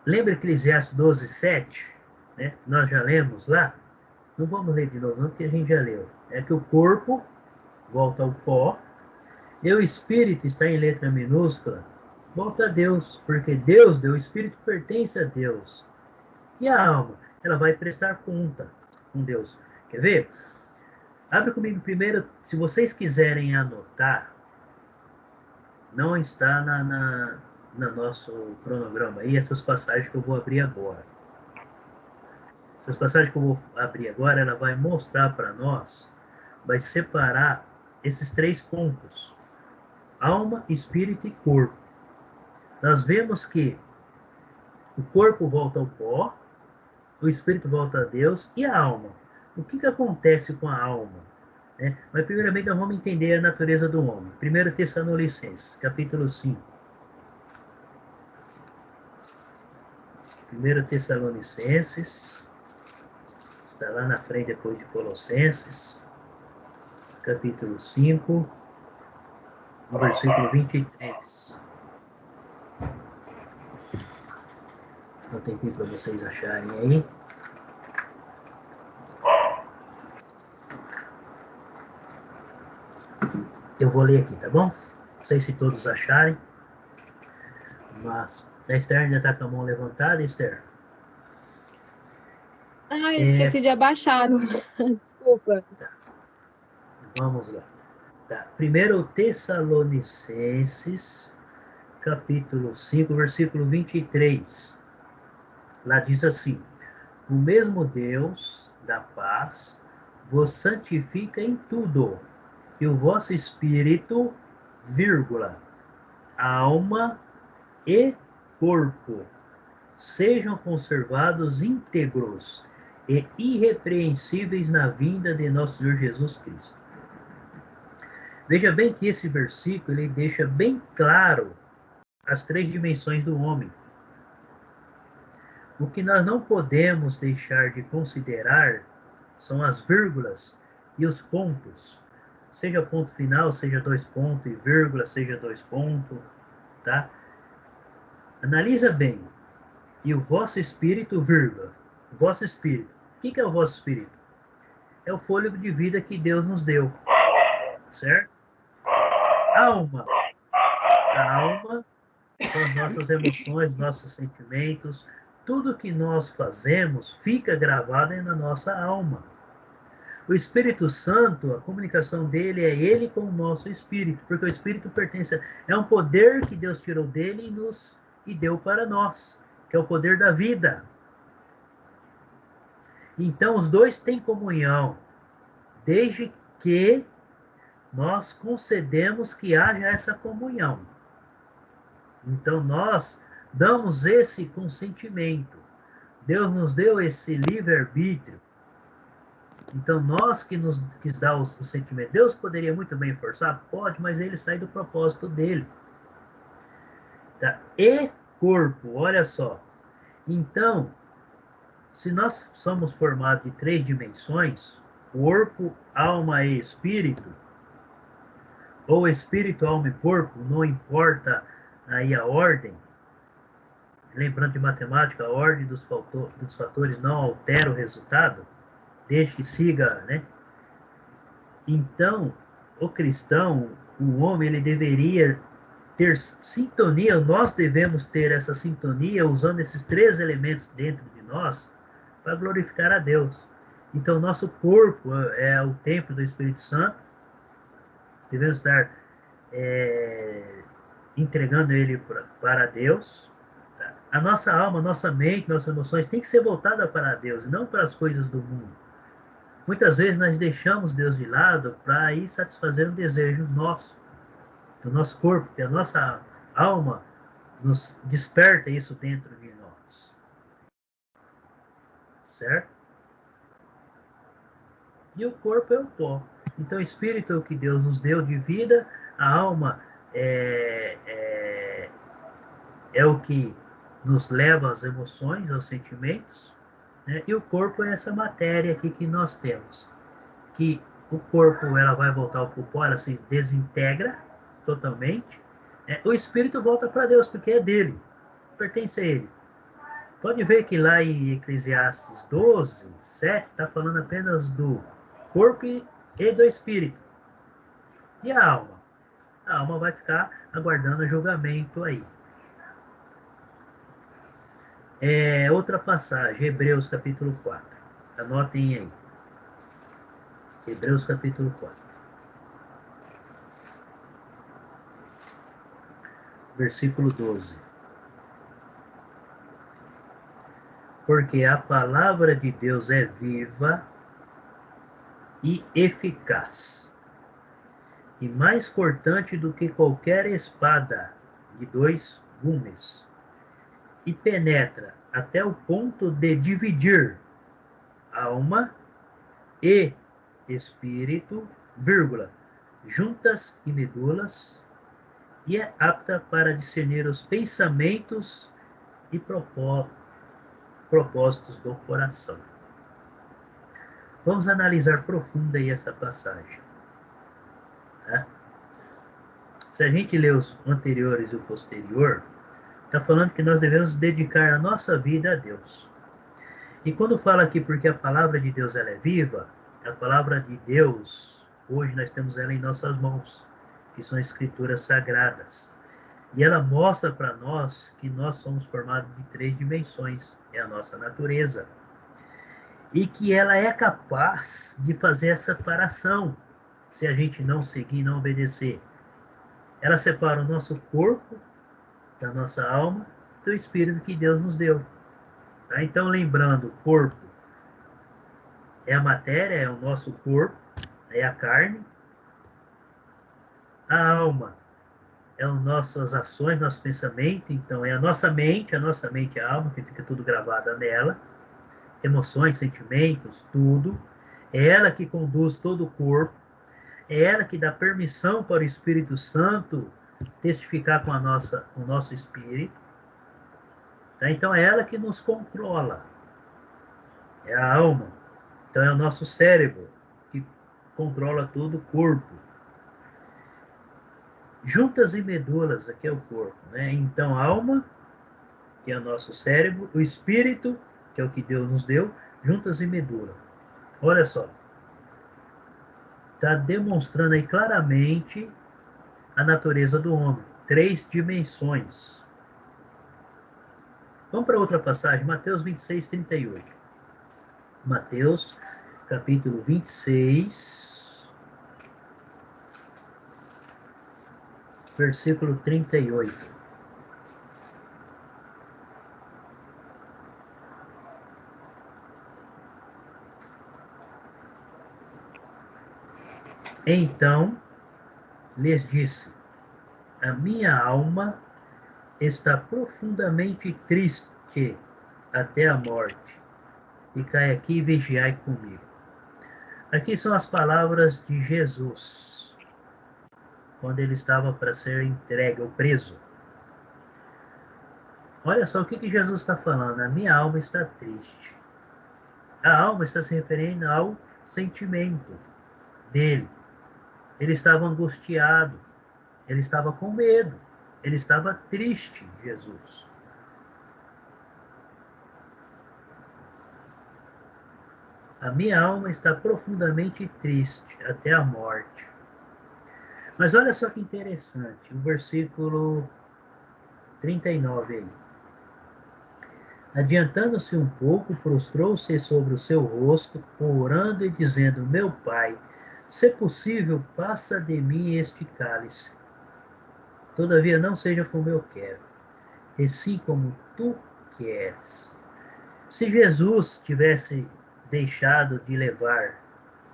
Lembra Eclesiastes 12, 7? Né? Nós já lemos lá. Não vamos ler de novo, não, porque a gente já leu. É que o corpo volta ao pó, e o espírito, está em letra minúscula, volta a Deus, porque Deus deu, o espírito pertence a Deus. E a alma? Ela vai prestar conta com Deus. Quer ver? Abre comigo primeiro, se vocês quiserem anotar, não está no nosso cronograma aí, essas passagens que eu vou abrir agora. Essas passagens que eu vou abrir agora, ela vai mostrar para nós, vai separar esses 3 pontos: alma, espírito e corpo. Nós vemos que o corpo volta ao pó, o espírito volta a Deus e a alma. O que acontece com a alma? Mas primeiramente nós vamos entender a natureza do homem. 1 Tessalonicenses, capítulo 5. 1 Tessalonicenses, está lá na frente depois de Colossenses, capítulo 5, no versículo 23. Vou ter aqui para vocês acharem aí. Eu vou ler aqui, tá bom? Não sei se todos acharem, mas a Esther ainda está com a mão levantada, Esther? Ah, eu esqueci de abaixar. Desculpa. Tá. Vamos lá. Tá. 1 Tessalonicenses, capítulo 5, versículo 23. Lá diz assim: o mesmo Deus da paz vos santifica em tudo, e o vosso espírito, vírgula, alma e corpo sejam conservados íntegros e irrepreensíveis na vinda de nosso Senhor Jesus Cristo. Veja bem que esse versículo ele deixa bem claro as 3 dimensões do homem. O que nós não podemos deixar de considerar são as vírgulas e os pontos. Seja ponto final, seja 2 pontos, e vírgula, seja 2 pontos, tá? Analisa bem. E o vosso espírito, vírgula. O vosso espírito. O que é o vosso espírito? É o fôlego de vida que Deus nos deu. Certo? Alma. A alma são as nossas emoções, nossos sentimentos. Tudo que nós fazemos fica gravado na nossa alma. O Espírito Santo, a comunicação dele é ele com o nosso espírito, porque o espírito pertence, é um poder que Deus tirou dele e deu para nós, que é o poder da vida. Então, os dois têm comunhão, desde que nós concedemos que haja essa comunhão. Então, nós damos esse consentimento. Deus nos deu esse livre-arbítrio. Então, nós que nos quis dar o sentimento. Deus poderia muito bem forçar? Pode, mas ele sai do propósito dele. Tá? E corpo, olha só. Então, se nós somos formados de 3 dimensões, corpo, alma e espírito, ou espírito, alma e corpo, não importa aí a ordem, lembrando de matemática, a ordem dos fatores não altera o resultado, desde que siga, né? Então, o cristão, o homem, ele deveria ter sintonia, nós devemos ter essa sintonia usando esses 3 elementos dentro de nós para glorificar a Deus. Então, nosso corpo é o templo do Espírito Santo, devemos estar entregando ele para Deus. Tá? A nossa alma, nossa mente, nossas emoções tem que ser voltada para Deus, e não para as coisas do mundo. Muitas vezes nós deixamos Deus de lado para ir satisfazer um desejo nosso, do nosso corpo, que a nossa alma nos desperta isso dentro de nós. Certo? E o corpo é o pó. Então, o espírito é o que Deus nos deu de vida, a alma é o que nos leva às emoções, aos sentimentos, né? E o corpo é essa matéria aqui que nós temos. Que o corpo ela vai voltar para o pó, ela se desintegra totalmente. O espírito volta para Deus, porque é dele, pertence a ele. Pode ver que lá em Eclesiastes 12, 7, está falando apenas do corpo e do espírito. E a alma? A alma vai ficar aguardando o julgamento aí. Outra passagem, Hebreus capítulo 4. Anotem aí. Hebreus capítulo 4. Versículo 12. Porque a palavra de Deus é viva e eficaz, e mais cortante do que qualquer espada de 2 gumes, e penetra até o ponto de dividir alma e espírito, vírgula, juntas e medulas, e é apta para discernir os pensamentos e propósitos do coração. Vamos analisar profunda aí essa passagem. Tá? Se a gente ler os anteriores e o posterior, está falando que nós devemos dedicar a nossa vida a Deus. E quando fala aqui porque a palavra de Deus ela é viva, a palavra de Deus, hoje nós temos ela em nossas mãos, que são escrituras sagradas. E ela mostra para nós que nós somos formados de 3 dimensões, é a nossa natureza. E que ela é capaz de fazer essa separação, se a gente não seguir e não obedecer. Ela separa o nosso corpo da nossa alma do espírito que Deus nos deu. Tá? Então, lembrando, o corpo é a matéria, é o nosso corpo, é a carne. A alma é as nossas ações, nosso pensamento, então é a nossa mente é a alma, que fica tudo gravado nela. Emoções, sentimentos, tudo. É ela que conduz todo o corpo. É ela que dá permissão para o Espírito Santo testificar com o nosso espírito. Tá? Então é ela que nos controla. É a alma. Então é o nosso cérebro que controla todo o corpo. Juntas e medulas, aqui é o corpo, né? Então a alma, que é o nosso cérebro, o espírito, que é o que Deus nos deu, juntas e medula. Olha só. Está demonstrando aí claramente a natureza do homem. 3 dimensões. Vamos para outra passagem, Mateus 26, 38. Mateus, capítulo 26, versículo 38. Então lhes disse: a minha alma está profundamente triste até a morte. Ficai aqui e vigiai comigo. Aqui são as palavras de Jesus, quando ele estava para ser entregue ou preso. Olha só o que Jesus está falando. A minha alma está triste. A alma está se referindo ao sentimento dele. Ele estava angustiado, ele estava com medo, ele estava triste, Jesus. A minha alma está profundamente triste até a morte. Mas olha só que interessante, o versículo 39 aí. Adiantando-se um pouco, prostrou-se sobre o seu rosto, orando e dizendo: meu Pai, se possível, passa de mim este cálice. Todavia não seja como eu quero, e sim como tu queres. Se Jesus tivesse deixado de levar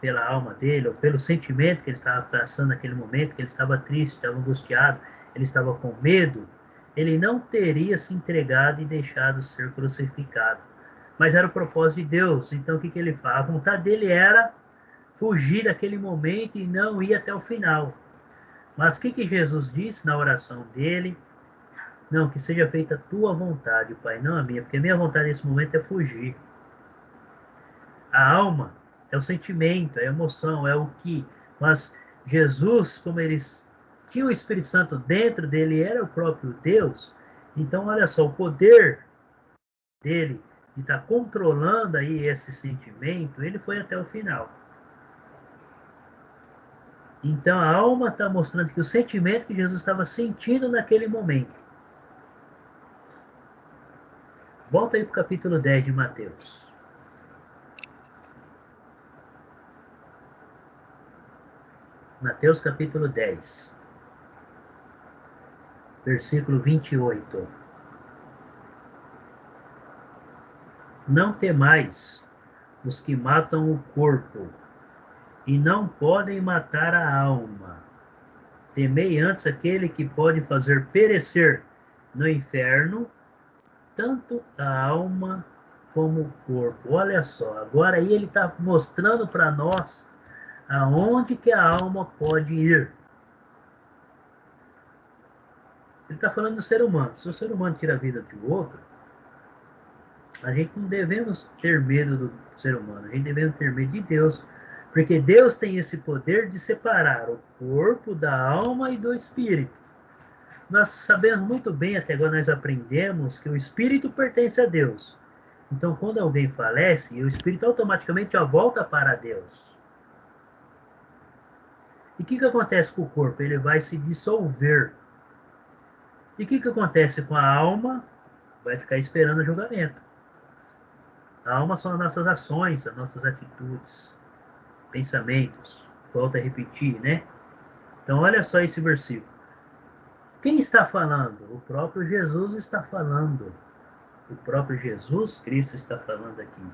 pela alma dele, ou pelo sentimento que ele estava passando naquele momento, que ele estava triste, estava angustiado, ele estava com medo, ele não teria se entregado e deixado ser crucificado. Mas era o propósito de Deus. Então o que ele fala? A vontade dele era fugir daquele momento e não ir até o final. Mas o que Jesus disse na oração dele? Não, que seja feita a tua vontade, Pai, não a minha, porque a minha vontade nesse momento é fugir. A alma é o sentimento, é a emoção, é o que. Mas Jesus, como ele tinha o Espírito Santo dentro dele, era o próprio Deus. Então, olha só, o poder dele, de estar controlando aí esse sentimento, ele foi até o final. Então a alma está mostrando que o sentimento que Jesus estava sentindo naquele momento. Volta aí para o capítulo 10 de Mateus. Mateus capítulo 10, versículo 28. Não temais os que matam o corpo, e não podem matar a alma. Temei antes aquele que pode fazer perecer no inferno tanto a alma como o corpo. Olha só, agora aí ele está mostrando para nós aonde que a alma pode ir. Ele está falando do ser humano. Se o ser humano tira a vida de outro, a gente não devemos ter medo do ser humano, a gente devemos ter medo de Deus, porque Deus tem esse poder de separar o corpo da alma e do espírito. Nós sabemos muito bem, até agora nós aprendemos que o espírito pertence a Deus. Então, quando alguém falece, o espírito automaticamente já volta para Deus. E o que acontece com o corpo? Ele vai se dissolver. E o que acontece com a alma? Vai ficar esperando o julgamento. A alma são as nossas ações, as nossas atitudes, pensamentos. Volto a repetir, né? Então, olha só esse versículo. Quem está falando? O próprio Jesus está falando. O próprio Jesus Cristo está falando aqui.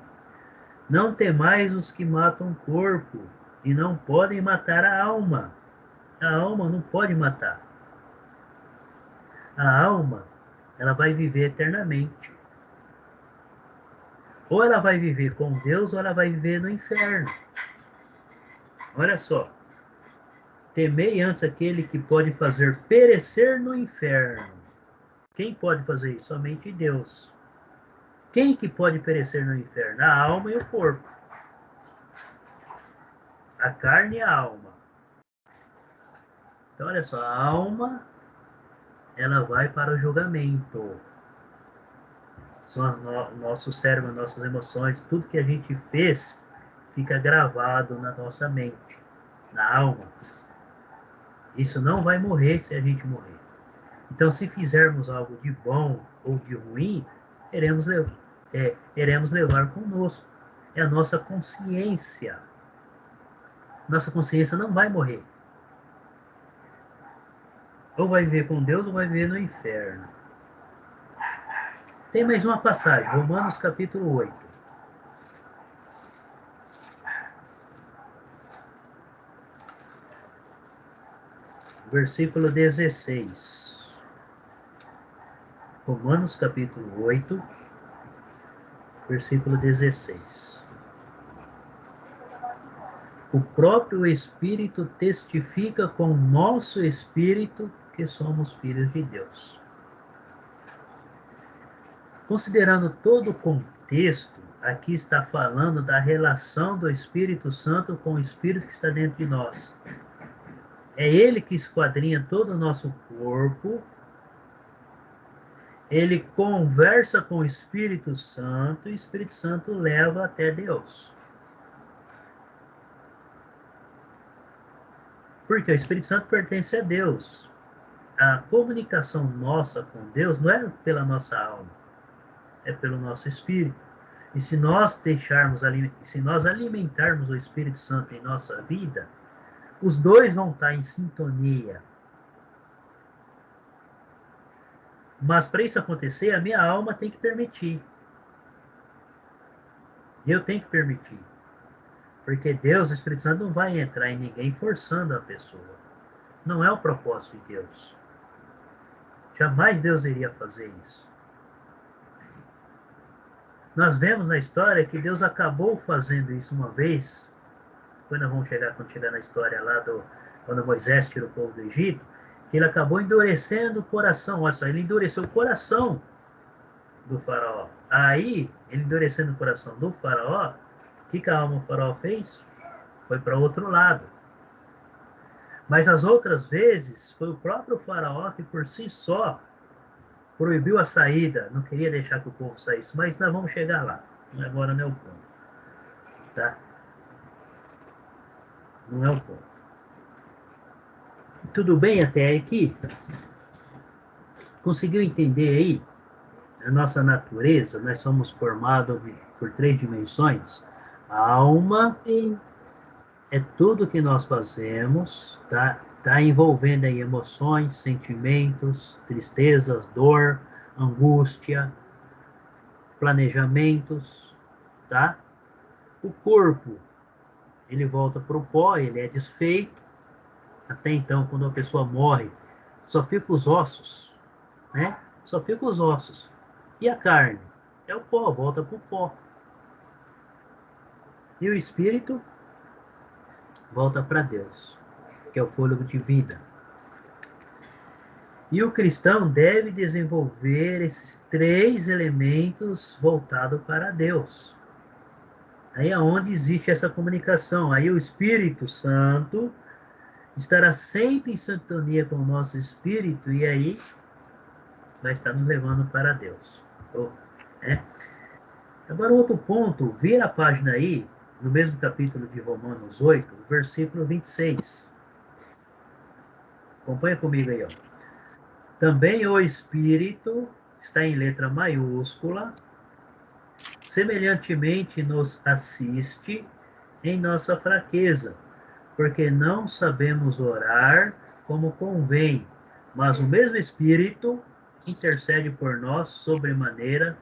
Não temais os que matam o corpo e não podem matar a alma. A alma não pode matar. A alma, ela vai viver eternamente. Ou ela vai viver com Deus ou ela vai viver no inferno. Olha só. Temei antes aquele que pode fazer perecer no inferno. Quem pode fazer isso? Somente Deus. Quem que pode perecer no inferno? A alma e o corpo. A carne e a alma. Então, olha só, a alma, ela vai para o julgamento. São nosso cérebro, nossas emoções, tudo que a gente fez fica gravado na nossa mente, na alma. Isso não vai morrer se a gente morrer. Então, se fizermos algo de bom ou de ruim, iremos levar conosco. É a nossa consciência. Nossa consciência não vai morrer. Ou vai viver com Deus ou vai viver no inferno. Tem mais uma passagem, Romanos capítulo 8. Versículo 16. Romanos capítulo 8, versículo 16. O próprio Espírito testifica com o nosso espírito que somos filhos de Deus. Considerando todo o contexto, aqui está falando da relação do Espírito Santo com o Espírito que está dentro de nós. É ele que esquadrinha todo o nosso corpo. Ele conversa com o Espírito Santo e o Espírito Santo leva até Deus. Porque o Espírito Santo pertence a Deus. A comunicação nossa com Deus não é pela nossa alma, é pelo nosso espírito. E se nós alimentarmos o Espírito Santo em nossa vida, os dois vão estar em sintonia. Mas para isso acontecer, a minha alma tem que permitir. Eu tenho que permitir. Porque Deus, o Espírito Santo, não vai entrar em ninguém forçando a pessoa. Não é o propósito de Deus. Jamais Deus iria fazer isso. Nós vemos na história que Deus acabou fazendo isso uma vez. Quando chegar na história lá quando Moisés tirou o povo do Egito, que ele acabou endurecendo o coração. Olha só, ele endureceu o coração do faraó. Aí, ele endurecendo o coração do faraó, o que a alma do faraó fez? Foi para outro lado. Mas as outras vezes, foi o próprio faraó que por si só proibiu a saída, não queria deixar que o povo saísse, mas nós vamos chegar lá. Agora não é o ponto. Tá? Não é o ponto. Tudo bem até aqui? Conseguiu entender aí? A nossa natureza, nós somos formados por 3 dimensões. A alma Sim. é tudo que nós fazemos, tá envolvendo aí emoções, sentimentos, tristezas, dor, angústia, planejamentos, tá? O corpo, ele volta para o pó, ele é desfeito. Até então, quando a pessoa morre, só fica os ossos, né? Só fica os ossos. E a carne? É o pó, volta para o pó. E o espírito volta para Deus, que é o fôlego de vida. E o cristão deve desenvolver esses 3 elementos voltados para Deus. Aí é onde existe essa comunicação. Aí o Espírito Santo estará sempre em sintonia com o nosso espírito e aí vai estar nos levando para Deus. Agora, outro ponto, vira a página aí, no mesmo capítulo de Romanos 8, versículo 26. Acompanha comigo aí, ó. Também o Espírito está em letra maiúscula, semelhantemente nos assiste em nossa fraqueza, porque não sabemos orar como convém, mas o mesmo Espírito intercede por nós sobremaneira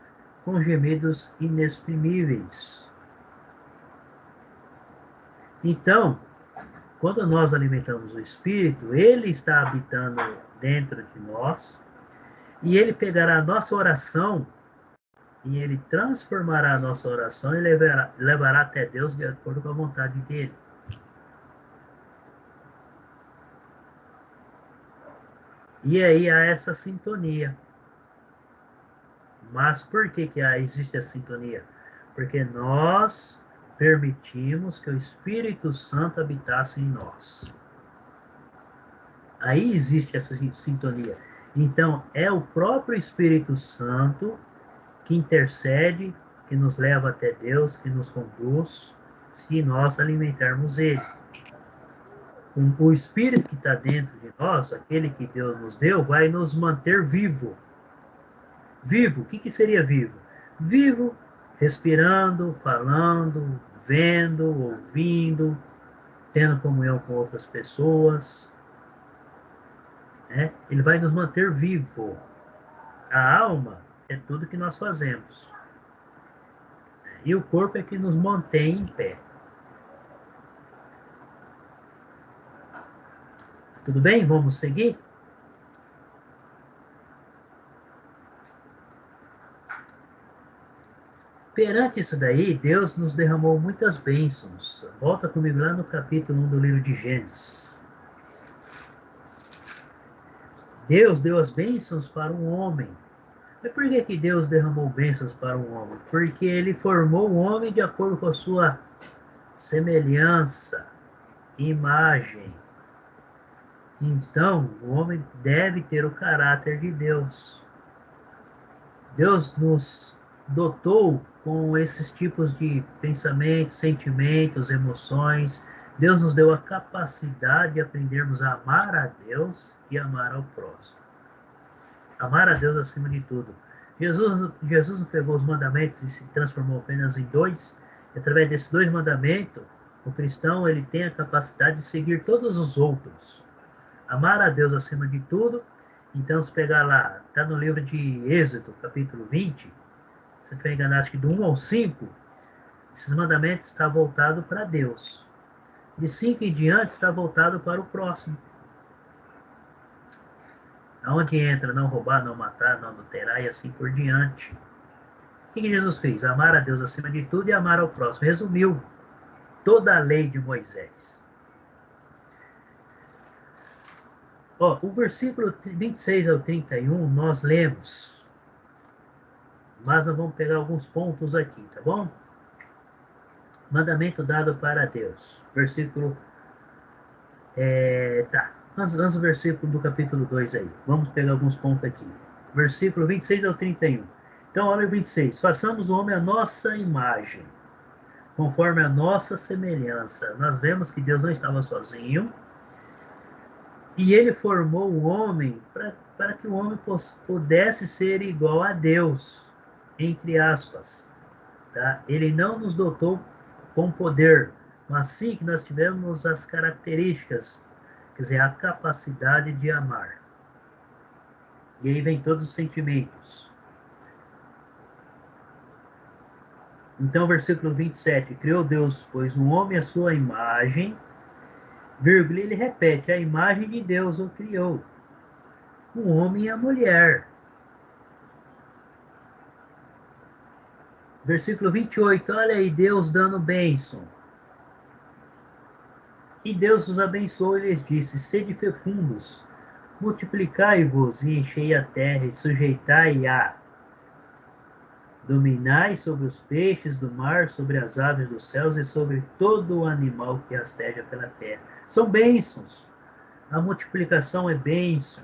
com gemidos inexprimíveis. Então, quando nós alimentamos o Espírito, ele está habitando dentro de nós e ele pegará a nossa oração e ele transformará a nossa oração e levará até Deus de acordo com a vontade dele. E aí há essa sintonia. Mas por que existe a sintonia? Porque nós permitimos que o Espírito Santo habitasse em nós. Aí existe essa sintonia. Então, é o próprio Espírito Santo que intercede, que nos leva até Deus, que nos conduz, se nós alimentarmos ele. O Espírito que está dentro de nós, aquele que Deus nos deu, vai nos manter vivo. Vivo, o que seria vivo? Vivo, respirando, falando, vendo, ouvindo, tendo comunhão com outras pessoas. Ele vai nos manter vivo. A alma é tudo que nós fazemos. E o corpo é que nos mantém em pé. Tudo bem? Vamos seguir? Perante isso daí, Deus nos derramou muitas bênçãos. Volta comigo lá no capítulo 1 do livro de Gênesis. Deus deu as bênçãos para um homem. Mas por que Deus derramou bênçãos para um homem? Porque ele formou o homem de acordo com a sua semelhança, imagem. Então, o homem deve ter o caráter de Deus. Deus nos dotou com esses tipos de pensamentos, sentimentos, emoções. Deus nos deu a capacidade de aprendermos a amar a Deus e amar ao próximo. Amar a Deus acima de tudo. Jesus não pegou os mandamentos e se transformou apenas em 2. E através desses 2 mandamentos, o cristão ele tem a capacidade de seguir todos os outros. Amar a Deus acima de tudo. Então, se pegar lá, está no livro de Êxodo, capítulo 20, se eu estiver enganado, acho que do 1 ao 5, esses mandamentos estão voltados para Deus. De 5 em diante, está voltado para o próximo. Aonde entra não roubar, não matar, não adulterar e assim por diante. O que Jesus fez? Amar a Deus acima de tudo e amar ao próximo. Resumiu toda a lei de Moisés. O versículo 26 ao 31 nós lemos, mas nós vamos pegar alguns pontos aqui, tá bom? Mandamento dado para Deus. Versículo... Antes do versículo do capítulo 2 aí. Vamos pegar alguns pontos aqui. versículo 26 ao 31. Então, olha o 26. Façamos o homem a nossa imagem, conforme a nossa semelhança. Nós vemos que Deus não estava sozinho, e ele formou o homem para que o homem pudesse ser igual a Deus, entre aspas. Tá? Ele não nos dotou com poder, mas sim que nós tivemos as características, quer dizer, a capacidade de amar. E aí vem todos os sentimentos. Então, versículo 27, criou Deus, pois, um homem à sua imagem, vírgula, ele repete, a imagem de Deus o criou, o homem e a mulher. Versículo 28, olha aí, Deus dando bênção. E Deus os abençoou e lhes disse, sede fecundos, multiplicai-vos e enchei a terra e sujeitai-a. Dominai sobre os peixes do mar, sobre as aves dos céus e sobre todo o animal que rasteja pela terra. São bênçãos. A multiplicação é bênção.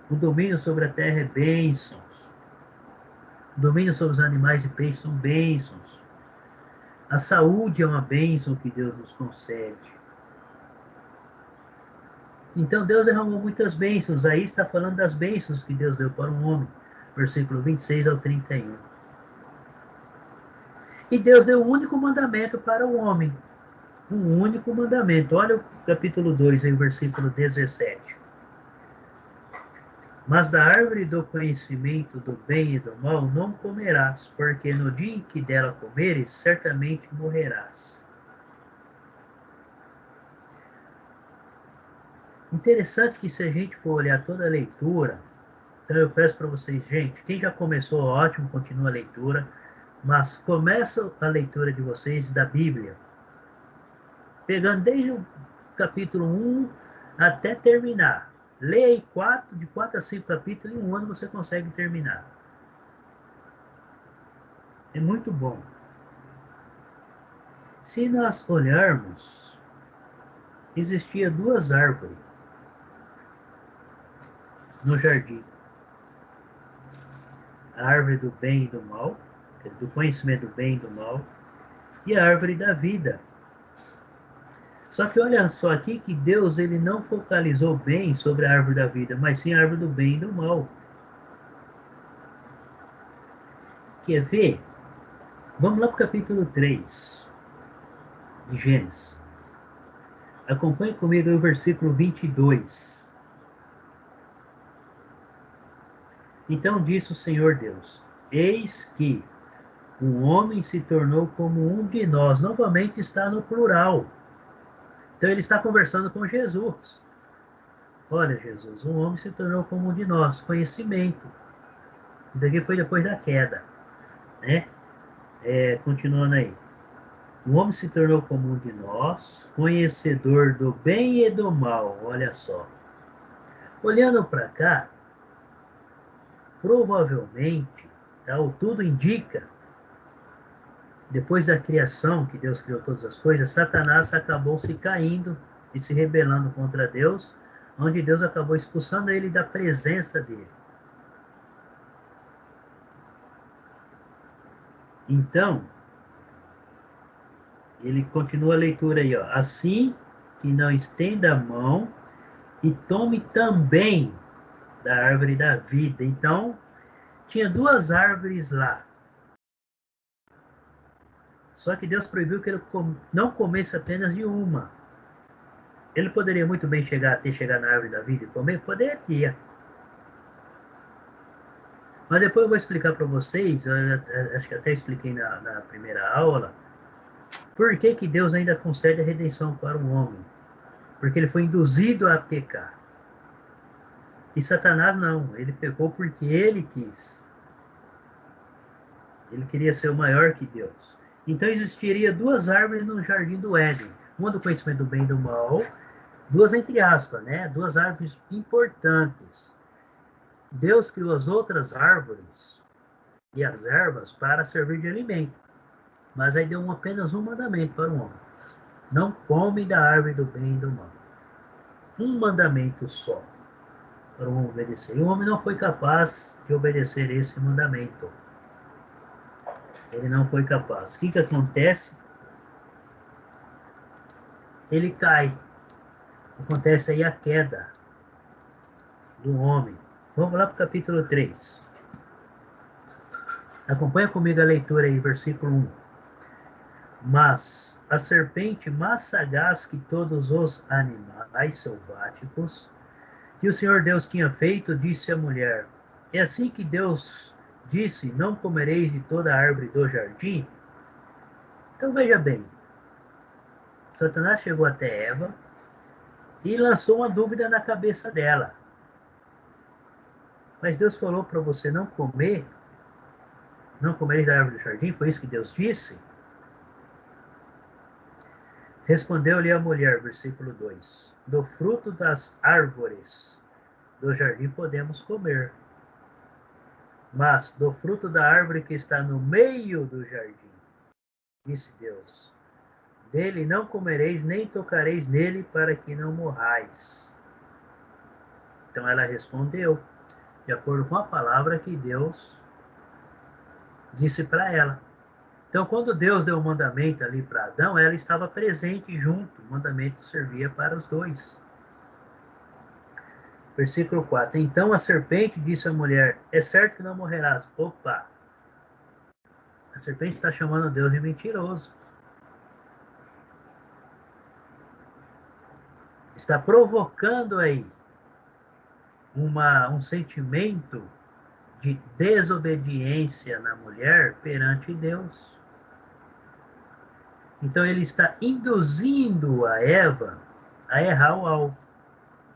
O domínio sobre a terra é bênçãos. O domínio sobre os animais e peixes são bênçãos. A saúde é uma bênção que Deus nos concede. Então Deus derramou muitas bênçãos. Aí está falando das bênçãos que Deus deu para o homem. Versículo 26 ao 31. E Deus deu um único mandamento para o homem. Um único mandamento. Olha o capítulo 2, aí, o versículo 17. Mas da árvore do conhecimento do bem e do mal não comerás, porque no dia em que dela comeres, certamente morrerás. Interessante que se a gente for olhar toda a leitura, então eu peço para vocês, gente, quem já começou, ótimo, continua a leitura, mas começa a leitura de vocês da Bíblia, pegando desde o capítulo 1 até terminar. Leia de 4 a 5 capítulos, em um ano você consegue terminar. É muito bom. Se nós olharmos, existia 2 árvores no jardim. A árvore do bem e do mal, do conhecimento do bem e do mal, e a árvore da vida. Só que olha só aqui que Deus ele não focalizou bem sobre a árvore da vida, mas sim a árvore do bem e do mal. Quer ver? Vamos lá para o capítulo 3 de Gênesis. Acompanhe comigo aí o versículo 22. Então disse o Senhor Deus, eis que o homem se tornou como um de nós. Novamente está no plural. Então ele está conversando com Jesus. Olha, Jesus, um homem se tornou como um de nós. Conhecimento. Isso daqui foi depois da queda. Né? Continuando aí. O homem se tornou como um de nós, conhecedor do bem e do mal. Olha só. Olhando para cá, provavelmente, tá, o tudo indica, depois da criação, que Deus criou todas as coisas, Satanás acabou se caindo e se rebelando contra Deus, onde Deus acabou expulsando ele da presença dele. Então, ele continua a leitura aí, ó. Assim que não estenda a mão e tome também da árvore da vida. Então, tinha 2 árvores lá. Só que Deus proibiu que ele não comesse apenas de uma. Ele poderia muito bem chegar na árvore da vida e comer? Poderia. Mas depois eu vou explicar para vocês, acho que até expliquei na primeira aula, por que que Deus ainda concede a redenção para o homem. Porque ele foi induzido a pecar. E Satanás não, ele pecou porque ele quis. Ele queria ser o maior que Deus. Então existiria 2 árvores no jardim do Éden. Uma do conhecimento do bem e do mal, 2 entre aspas, né? 2 árvores importantes. Deus criou as outras árvores e as ervas para servir de alimento. Mas aí deu apenas um mandamento para o homem. Não come da árvore do bem e do mal. Um mandamento só. para o homem obedecer. E o homem não foi capaz de obedecer esse mandamento. Ele não foi capaz. O que acontece? Ele cai. Acontece aí a queda do homem. Vamos lá para o capítulo 3. Acompanha comigo a leitura aí, versículo 1. Mas a serpente, mais sagaz que todos os animais selváticos que o Senhor Deus tinha feito, disse à mulher: é assim que Deus disse, não comereis de toda a árvore do jardim? Então veja bem, Satanás chegou até Eva e lançou uma dúvida na cabeça dela. Mas Deus falou para você não comer, não comereis da árvore do jardim? Foi isso que Deus disse? Respondeu-lhe a mulher, versículo 2: do fruto das árvores do jardim podemos comer, mas do fruto da árvore que está no meio do jardim, disse Deus, dele não comereis, nem tocareis nele, para que não morrais. Então ela respondeu, de acordo com a palavra que Deus disse para ela. Então, quando Deus deu o mandamento ali para Adão, ela estava presente junto, o mandamento servia para os dois. Versículo 4. Então a serpente disse à mulher, é certo que não morrerás. Opa! A serpente está chamando Deus de mentiroso. Está provocando aí um sentimento de desobediência na mulher perante Deus. Então ele está induzindo a Eva a errar o alvo,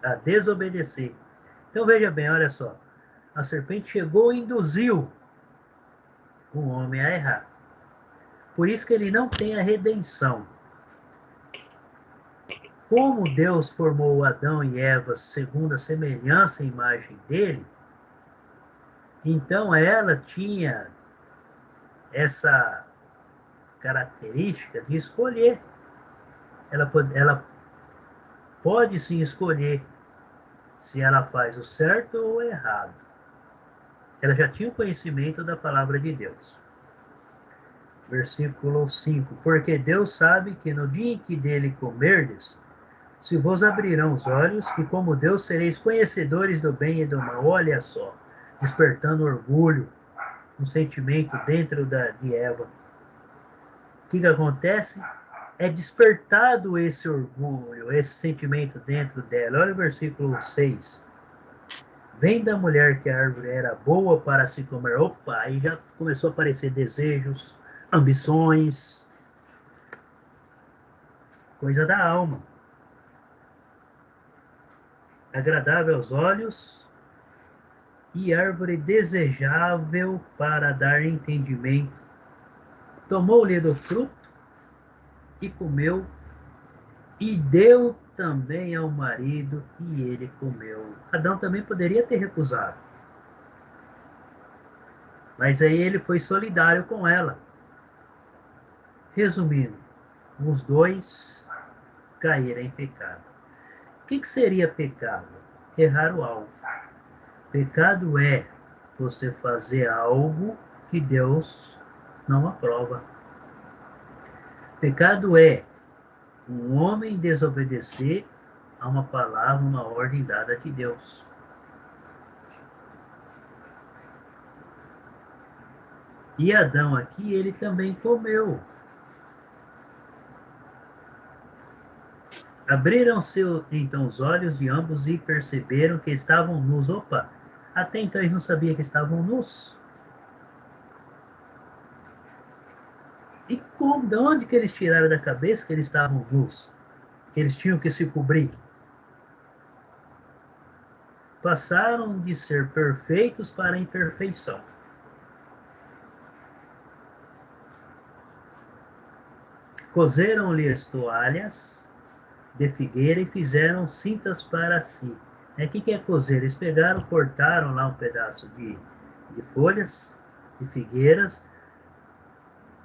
a desobedecer. Então veja bem, olha só. A serpente chegou e induziu o homem a errar. Por isso que ele não tem a redenção. Como Deus formou Adão e Eva segundo a semelhança e imagem dele, então ela tinha essa característica de escolher. Ela pode sim escolher se ela faz o certo ou o errado. Ela já tinha o conhecimento da palavra de Deus. Versículo 5. Porque Deus sabe que no dia em que dele comerdes, se vos abrirão os olhos, e como Deus sereis conhecedores do bem e do mal. Olha só, despertando orgulho, um sentimento dentro de Eva. O que acontece? É despertado esse orgulho, esse sentimento dentro dela. Olha o versículo 6. Vem da mulher que a árvore era boa para se comer. Opa, aí já começou a aparecer desejos, ambições, coisa da alma. Agradável aos olhos e árvore desejável para dar entendimento. Tomou-lhe do fruto e comeu, e deu também ao marido, e ele comeu. Adão também poderia ter recusado, mas aí ele foi solidário com ela. Resumindo, os dois caíram em pecado. O que seria pecado? Errar o alvo. Pecado é você fazer algo que Deus não aprova. Pecado é um homem desobedecer a uma palavra, uma ordem dada de Deus. E Adão aqui, ele também comeu. Abriram-se então os olhos de ambos e perceberam que estavam nus. Opa, até então eles não sabiam que estavam nus. E como, de onde que eles tiraram da cabeça que eles estavam nus? Que eles tinham que se cobrir? Passaram de ser perfeitos para a imperfeição. Coseram-lhes toalhas de figueira e fizeram cintas para si. O que é cozer? Eles pegaram, cortaram lá um pedaço de folhas de figueiras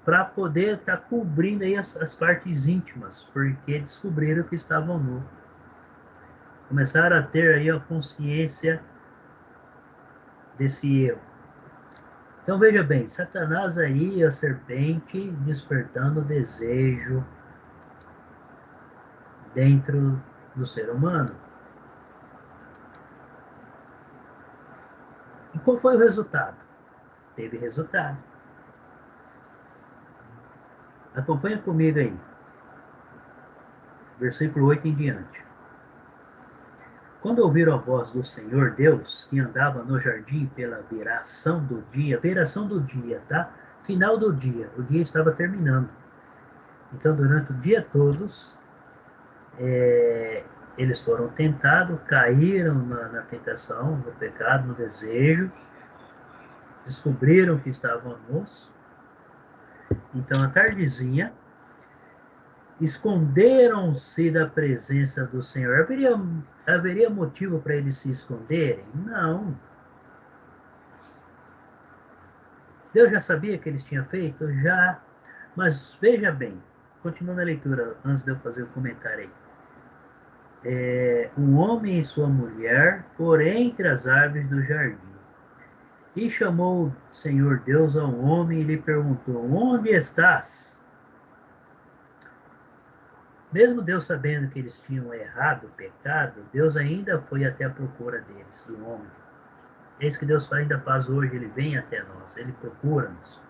para poder estar cobrindo aí as partes íntimas, porque descobriram que estavam nus. Começaram a ter aí a consciência desse erro. Então veja bem, Satanás aí, a serpente, despertando o desejo dentro do ser humano. E qual foi o resultado? Teve resultado. Acompanha comigo aí. Versículo 8 em diante. Quando ouviram a voz do Senhor Deus, que andava no jardim pela viração do dia, tá? Final do dia, o dia estava terminando. Então, durante o dia todos, eles foram tentados, caíram na tentação, no pecado, no desejo, descobriram que estavam nus. Então, à tardezinha, esconderam-se da presença do Senhor. Haveria motivo para eles se esconderem? Não. Deus já sabia que eles tinham feito? Já. Mas veja bem, continuando a leitura, antes de eu fazer o comentário aí. Um homem e sua mulher por entre as árvores do jardim. E chamou o Senhor Deus ao homem e lhe perguntou: onde estás? Mesmo Deus sabendo que eles tinham errado, pecado, Deus ainda foi até a procura deles, do homem. É isso que Deus ainda faz hoje, ele vem até nós, ele procura-nos.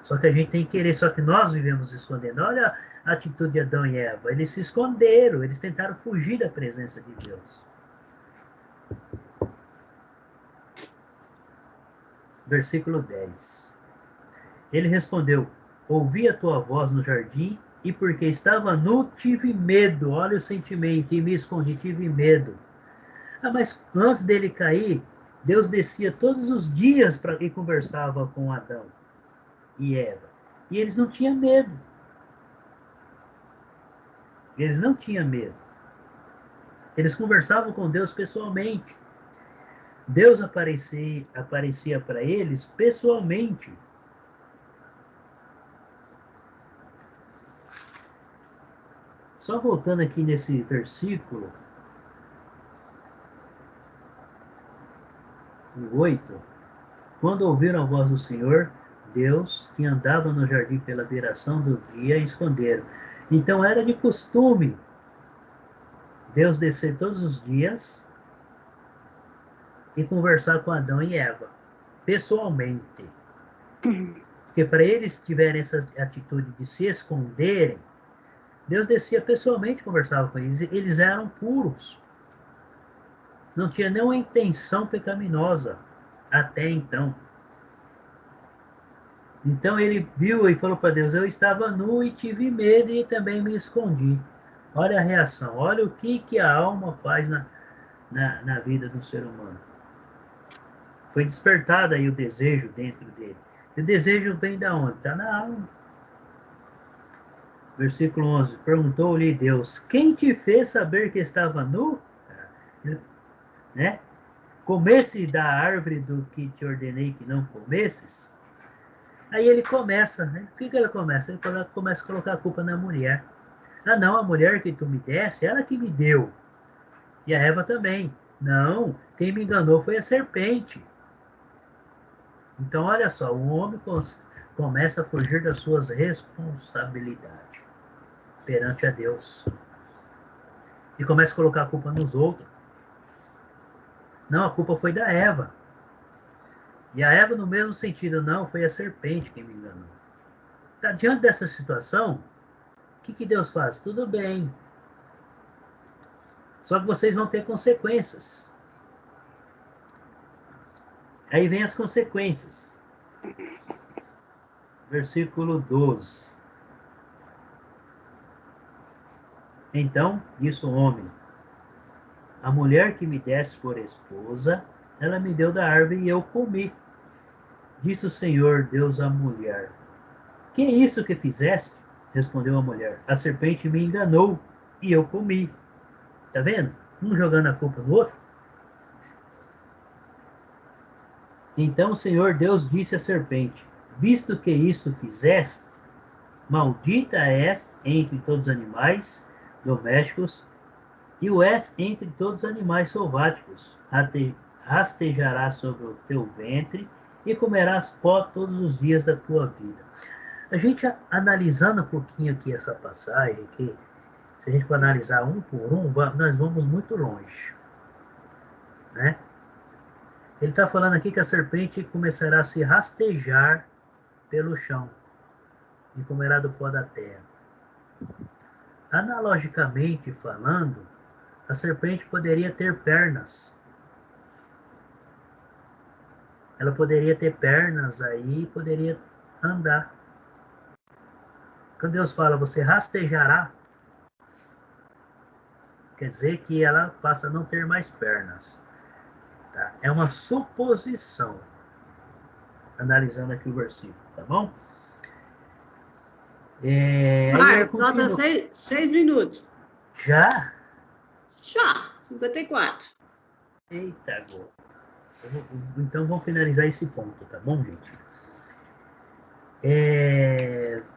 Só que a gente tem que querer, só que nós vivemos escondendo. Olha a atitude de Adão e Eva, eles se esconderam, eles tentaram fugir da presença de Deus. Versículo 10. Ele respondeu: ouvi a tua voz no jardim, e porque estava nu, tive medo. Olha o sentimento, e me escondi, tive medo. Mas antes dele cair, Deus descia todos os dias e conversava com Adão e Eva. E eles não tinham medo. Eles não tinham medo. Eles conversavam com Deus pessoalmente. Deus aparecia para eles pessoalmente. Só voltando aqui nesse versículo, o 8. Quando ouviram a voz do Senhor Deus, que andava no jardim pela viração do dia, esconderam. Então era de costume Deus descer todos os dias e conversar com Adão e Eva, pessoalmente. Porque para eles tiverem essa atitude de se esconderem, Deus descia pessoalmente e conversava com eles. Eles eram puros. Não tinha nenhuma intenção pecaminosa até então. Então ele viu e falou para Deus: eu estava nu e tive medo e também me escondi. Olha a reação, olha o que a alma faz na vida do ser humano. Foi despertado aí o desejo dentro dele. O desejo vem da onde? Está na alma. Versículo 11. Perguntou-lhe Deus: quem te fez saber que estava nu? Né? Comesse da árvore do que te ordenei que não comesses? Aí ele começa, né? O que ele começa? Ele começa a colocar a culpa na mulher. Ah, não, a mulher que tu me desse, ela que me deu. E a Eva também. Não, quem me enganou foi a serpente. Então, olha só, o homem começa a fugir das suas responsabilidades perante a Deus. E começa a colocar a culpa nos outros. Não, a culpa foi da Eva. E a Eva, no mesmo sentido, não, foi a serpente que me enganou. Tá, diante dessa situação, o que Deus faz? Tudo bem. Só que vocês vão ter consequências. Aí vem as consequências. Versículo 12. Então, disse o homem: a mulher que me desse por esposa, ela me deu da árvore e eu comi. Disse o Senhor Deus à mulher: que é isso que fizeste? Respondeu a mulher: a serpente me enganou e eu comi. Tá vendo? Um jogando a culpa no outro. Então o Senhor Deus disse à serpente: visto que isto fizeste, maldita és entre todos os animais domésticos E o és entre todos os animais selváticos. Rastejará sobre o teu ventre e comerás pó todos os dias da tua vida. A gente analisando um pouquinho aqui essa passagem, que se a gente for analisar um por um, nós vamos muito longe, né? Ele está falando aqui que a serpente começará a se rastejar pelo chão e comerá do pó da terra. Analogicamente falando, a serpente poderia ter pernas. Ela poderia ter pernas aí e poderia andar. Quando Deus fala, você rastejará, quer dizer que ela passa a não ter mais pernas. Tá? É uma suposição, analisando aqui o versículo, tá bom? Falta 6 minutos. Já? Já, 54. Eita, gol. Então vamos finalizar esse ponto, tá bom, gente?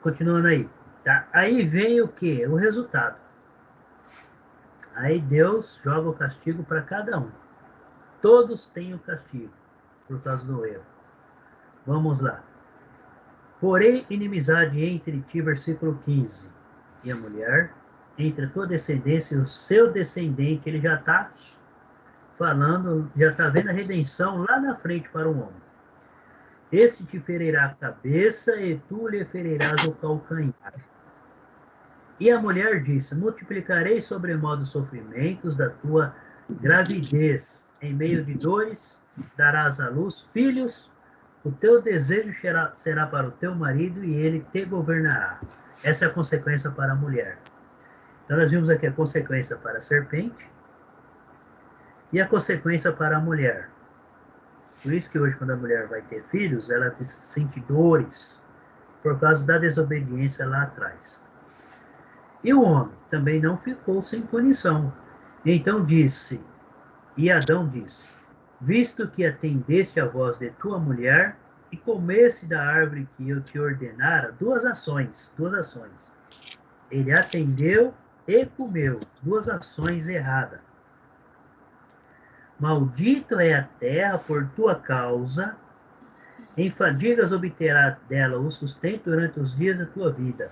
Continuando aí. Tá? Aí vem o quê? O resultado. Aí Deus joga o castigo para cada um. Todos têm o castigo por causa do erro. Vamos lá. Porém, inimizade entre ti, versículo 15, e a mulher, entre a tua descendência e o seu descendente. Ele já está falando, já está vendo a redenção lá na frente para o homem. Esse te ferirá a cabeça e tu lhe ferirás o calcanhar. E a mulher disse, multiplicarei sobremodo os sofrimentos da tua gravidez. Em meio de dores darás à luz filhos. O teu desejo será para o teu marido e ele te governará. Essa é a consequência para a mulher. Então nós vimos aqui a consequência para a serpente e a consequência para a mulher. Por isso que hoje, quando a mulher vai ter filhos, ela sente dores por causa da desobediência lá atrás. E o homem também não ficou sem punição. Então disse, e Adão disse, visto que atendeste à voz de tua mulher e comesse da árvore que eu te ordenara, duas ações. Ele atendeu e comeu, duas ações erradas. Maldito é a terra por tua causa, em fadigas obterá dela o sustento durante os dias da tua vida.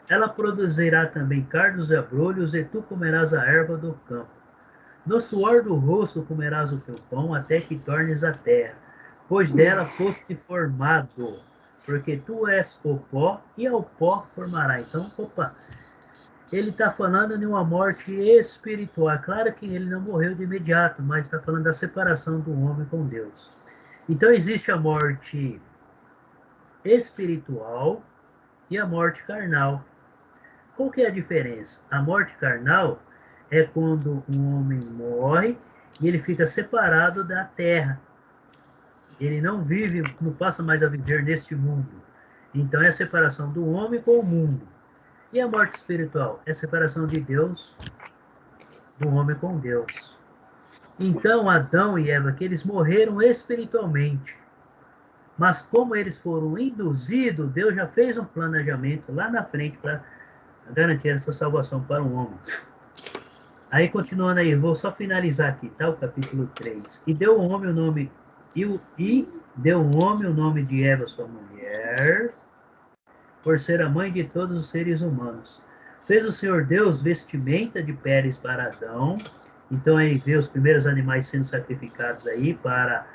Ela produzirá também cardos e abrolhos, e tu comerás a erva do campo. No suor do rosto comerás o teu pão, até que tornes a terra, pois dela foste formado, porque tu és o pó, e ao pó formará. Então, ele está falando de uma morte espiritual. Claro que ele não morreu de imediato, mas está falando da separação do homem com Deus. Então, existe a morte espiritual e a morte carnal. Qual que é a diferença? A morte carnal é quando um homem morre e ele fica separado da terra. Ele não vive, não passa mais a viver neste mundo. Então é a separação do homem com o mundo. E a morte espiritual? É a separação de Deus, do homem com Deus. Então Adão e Eva, que eles morreram espiritualmente. Mas como eles foram induzidos, Deus já fez um planejamento lá na frente para garantir essa salvação para o homem. Aí, continuando aí, vou só finalizar aqui, tá? O capítulo 3. E deu o homem o nome, deu o homem o nome de Eva, sua mulher, por ser a mãe de todos os seres humanos. Fez o Senhor Deus vestimenta de peles para Adão. Então, aí vê os primeiros animais sendo sacrificados aí para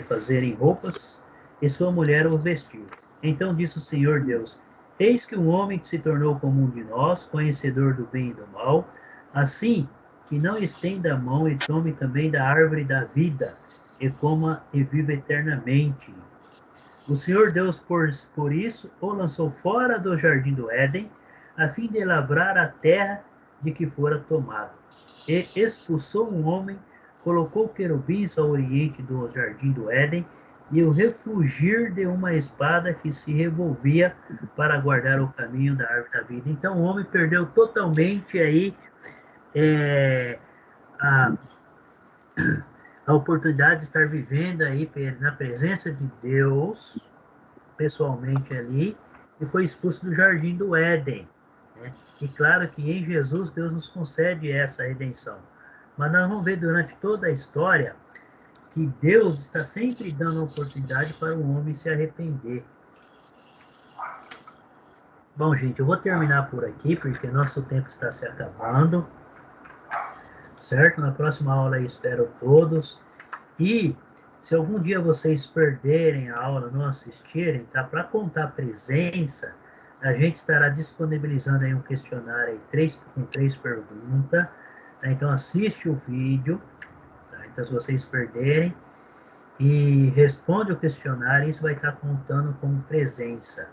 fazerem roupas, e sua mulher o vestiu. Então disse o Senhor Deus, eis que um homem que se tornou como um de nós, conhecedor do bem e do mal, assim que não estenda a mão e tome também da árvore da vida, e coma e viva eternamente. O Senhor Deus, por isso, o lançou fora do jardim do Éden, a fim de lavrar a terra de que fora tomado. E expulsou um homem, colocou querubins ao oriente do jardim do Éden, e o refugir de uma espada que se revolvia para guardar o caminho da árvore da vida. Então o homem perdeu totalmente aí a oportunidade de estar vivendo aí na presença de Deus, pessoalmente ali, e foi expulso do jardim do Éden. né? E claro que em Jesus Deus nos concede essa redenção. Mas nós vamos ver durante toda a história que Deus está sempre dando oportunidade para o homem se arrepender. Bom, gente, eu vou terminar por aqui, porque nosso tempo está se acabando. Certo? Na próxima aula eu espero todos. E se algum dia vocês perderem a aula, não assistirem, tá? Para contar presença, a gente estará disponibilizando aí um questionário aí, com 3 perguntas. Tá? Então assiste o vídeo, tá? Então se vocês perderem, e responde o questionário, isso vai estar contando como presença.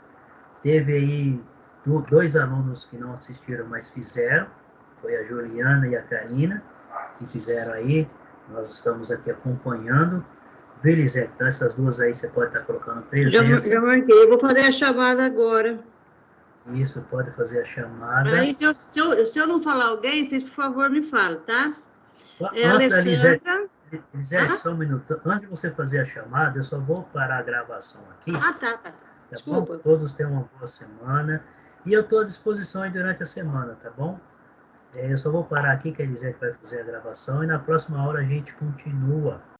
Teve aí 2 alunos que não assistiram, mas fizeram, foi a Juliana e a Karina, que fizeram aí, nós estamos aqui acompanhando. Velisete, então essas 2 aí você pode estar colocando presença. Já marquei, vou fazer a chamada agora. Isso, pode fazer a chamada. Aí, se eu não falar alguém, vocês, por favor, me falem, tá? Só, É antes da Lisete, Ah? só um minuto. Antes de você fazer a chamada, eu só vou parar a gravação aqui. Tá. Tá Desculpa. bom? Todos tenham uma boa semana. E eu estou à disposição aí durante a semana, tá bom? Eu só vou parar aqui, que a Lisete vai fazer a gravação. E na próxima aula a gente continua.